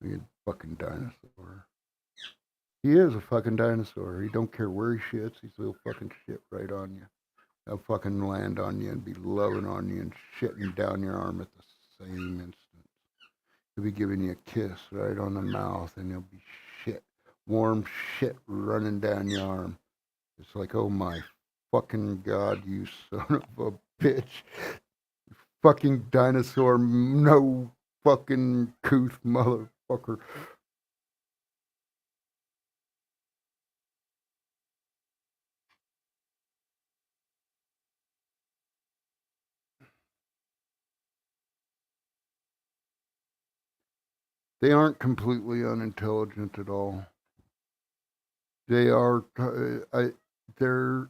You fucking dinosaur. He is a fucking dinosaur. He don't care where he shits. He'll fucking shit right on you. He'll fucking land on you and be loving on you and shitting down your arm at the same instant. He'll be giving you a kiss right on the mouth and he'll be shit, warm shit running down your arm. It's like, oh my fucking God, you son of a bitch. Fucking dinosaur, no fucking couth motherfucker. They aren't completely unintelligent at all. They are, there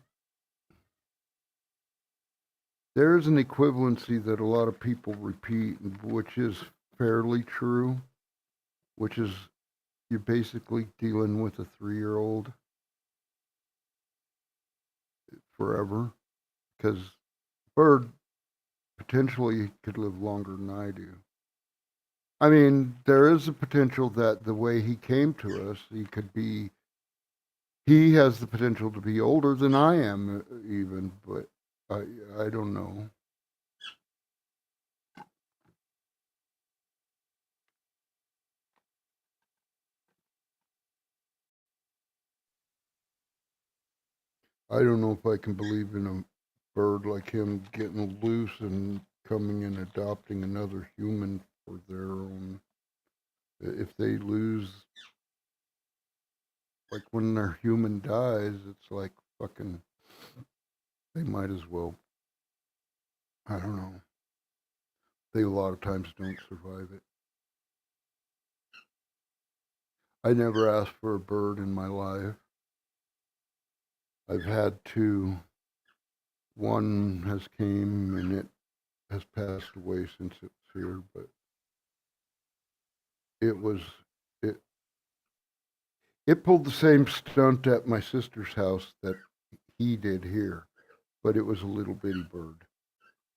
is an equivalency that a lot of people repeat, which is fairly true, which is you're basically dealing with a 3-year-old forever, because Bird potentially could live longer than I do. I mean, there is a potential that the way he came to us, he has the potential to be older than I am, even, but I don't know. I don't know if I can believe in a bird like him getting loose and coming and adopting another human for their own. If they lose, like when their human dies, it's like fucking, they might as well I don't know. They a lot of times don't survive it. I never asked for a bird in my life. I've had two. One has came and it has passed away since it's here, but it was it it pulled the same stunt at my sister's house that he did here, but it was a little bitty bird.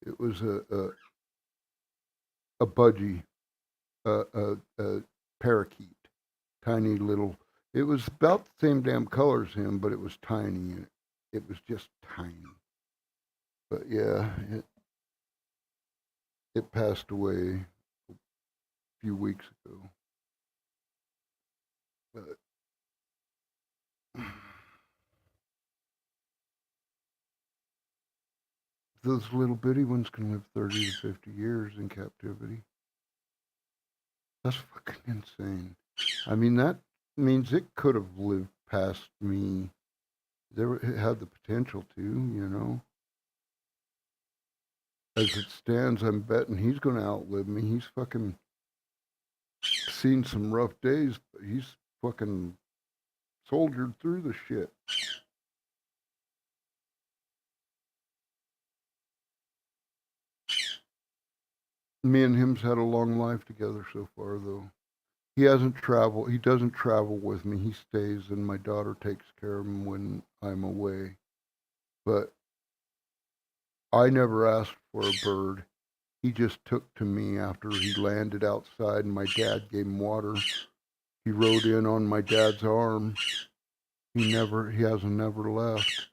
It was a budgie, a parakeet, tiny little. It was about the same damn color as him, but it was tiny. And it was just tiny. But yeah, it passed away a few weeks ago. But those little bitty ones can live 30 to 50 years in captivity. That's fucking insane. I mean, that means it could have lived past me. It had the potential to, you know. As it stands, I'm betting he's going to outlive me. He's fucking seen some rough days, but he's fucking soldiered through the shit. Me and him's had a long life together so far, though. He hasn't traveled. He doesn't travel with me. He stays, and my daughter takes care of him when I'm away. But I never asked for a bird. He just took to me after he landed outside, and my dad gave him water. He rode in on my dad's arm. He hasn't never left.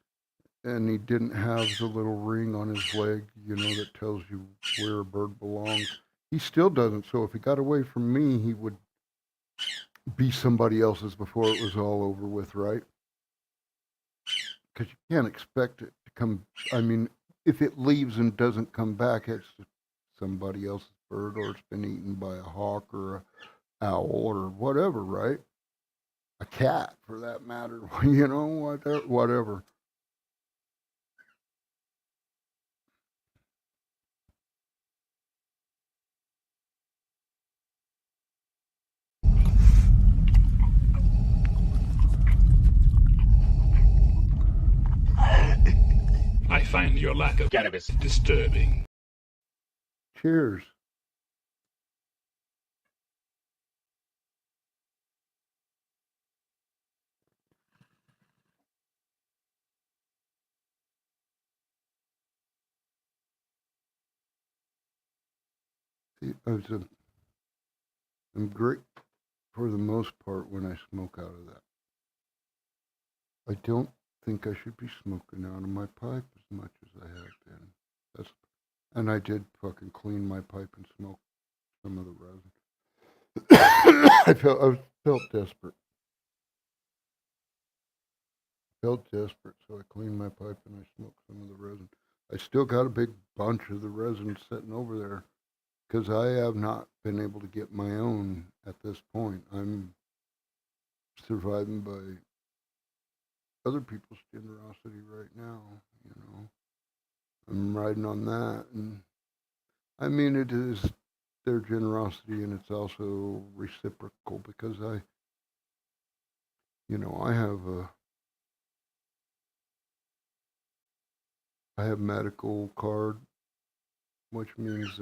And he didn't have the little ring on his leg, you know, that tells you where a bird belongs. He still doesn't. So if he got away from me, he would be somebody else's before it was all over with, right? Because you can't expect it to come. I mean, if it leaves and doesn't come back, it's somebody else's bird, or it's been eaten by a hawk or a owl or whatever, right? A cat, for that matter. You know, whatever. I find your lack of cannabis disturbing. Cheers. See, I'm great for the most part when I smoke out of that. I don't think I should be smoking out of my pipe as much as I have been. And I did fucking clean my pipe and smoke some of the resin. I felt desperate. Felt desperate, so I cleaned my pipe and I smoked some of the resin. I still got a big bunch of the resin sitting over there because I have not been able to get my own at this point. I'm surviving by other people's generosity right now, you know. I'm riding on that, and I mean, it is their generosity, and it's also reciprocal because I have medical card, which means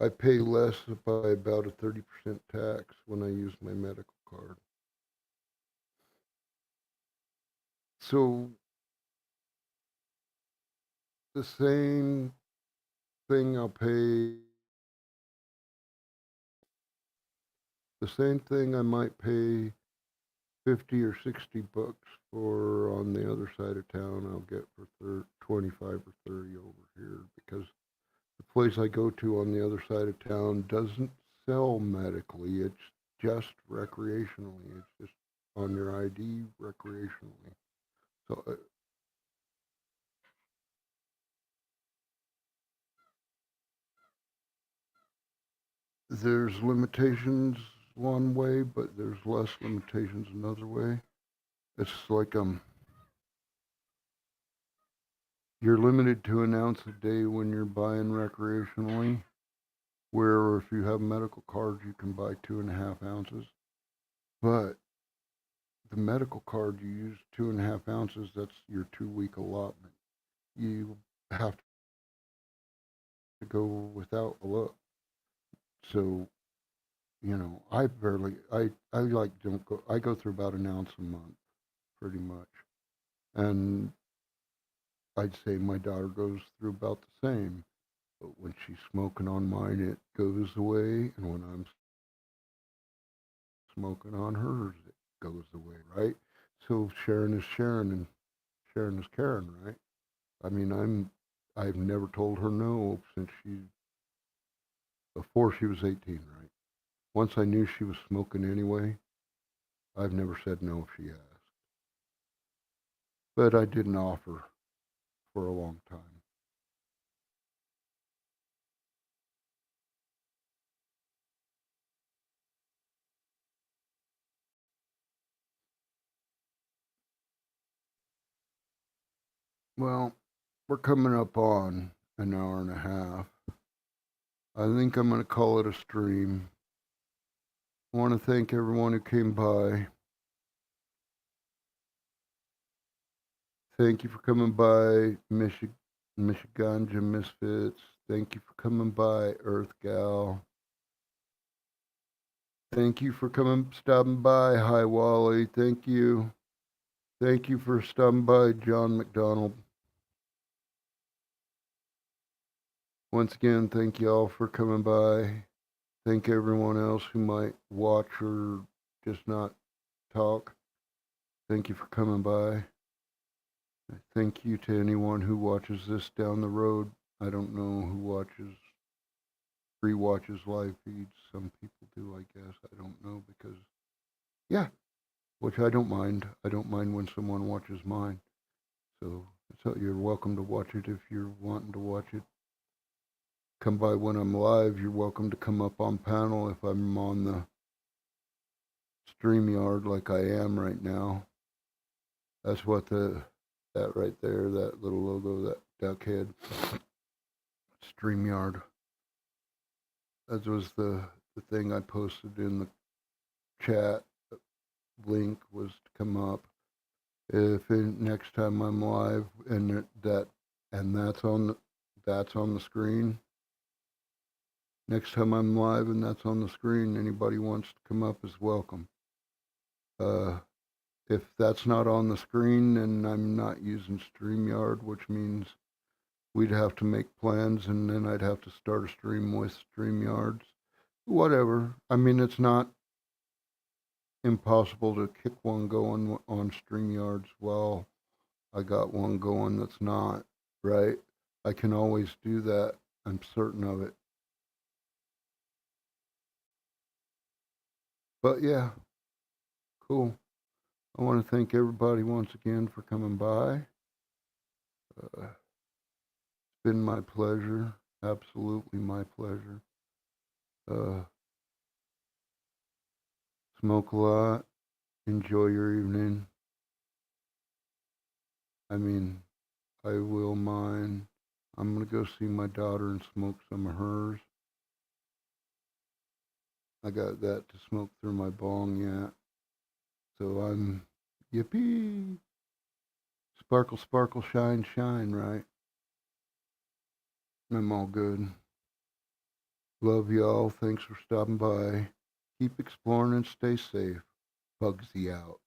I pay less by about a 30% tax when I use my medical card. So the same thing the same thing I might pay 50 or 60 bucks for on the other side of town, I'll get for 25 or 30 over here because the place I go to on the other side of town doesn't sell medically. It's just recreationally. It's just on your ID recreationally. So there's limitations one way, but there's less limitations another way. It's like you're limited to an ounce a day when you're buying recreationally. Where if you have medical cards, you can buy 2.5 ounces. But the medical card, you use 2.5 ounces. That's your 2 week allotment. You have to go without a look. So I like don't go. I go through about an ounce a month, pretty much, and I'd say my daughter goes through about the same. But when she's smoking on mine, it goes away, and when I'm smoking on hers, it goes away, right? So sharing is sharing, and sharing is caring, right? I mean, I've never told her no since before she was 18, right? Once I knew she was smoking anyway, I've never said no if she asked. But I didn't offer for a long time. Well, we're coming up on an hour and a half. I think I'm going to call it a stream. I want to thank everyone who came by. Thank you for coming by, Michiganja Misfits. Thank you for coming by, Earth Gal. Thank you for stopping by, Hi Wally. Thank you. Thank you for stopping by, John McDonald. Once again, thank you all for coming by. Thank everyone else who might watch or just not talk. Thank you for coming by. Thank you to anyone who watches this down the road. I don't know who watches live feeds. Some people do, I guess. I don't know because, yeah, which I don't mind. I don't mind when someone watches mine. So you're welcome to watch it if you're wanting to watch it. Come by when I'm live. You're welcome to come up on panel if I'm on the StreamYard like I am right now. That's what that right there, that little logo, that duck head, StreamYard. That was the thing I posted in the chat. Link was to come up. If next time I'm live and that's on the screen. Next time I'm live and that's on the screen, anybody wants to come up is welcome. If that's not on the screen, then I'm not using StreamYard, which means we'd have to make plans and then I'd have to start a stream with StreamYards. Whatever. I mean, it's not impossible to kick one going on StreamYards while I got one going that's not, right? I can always do that. I'm certain of it. But yeah, cool. I want to thank everybody once again for coming by. It's been my pleasure. Absolutely my pleasure. Smoke a lot. Enjoy your evening. I mean, I will mine. I'm going to go see my daughter and smoke some of hers. I got that to smoke through my bong yet. So I'm yippee. Sparkle, sparkle, shine, shine, right? I'm all good. Love y'all. Thanks for stopping by. Keep exploring and stay safe. Bugzy out.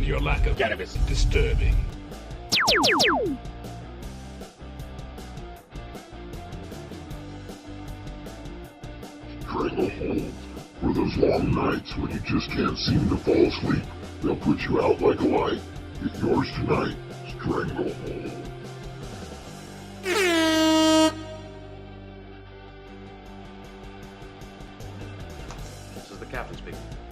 your lack of cannabis disturbing. Stranglehold. For those long nights when you just can't seem to fall asleep, they'll put you out like a light. Get yours tonight. Stranglehold. This is the captain speaking.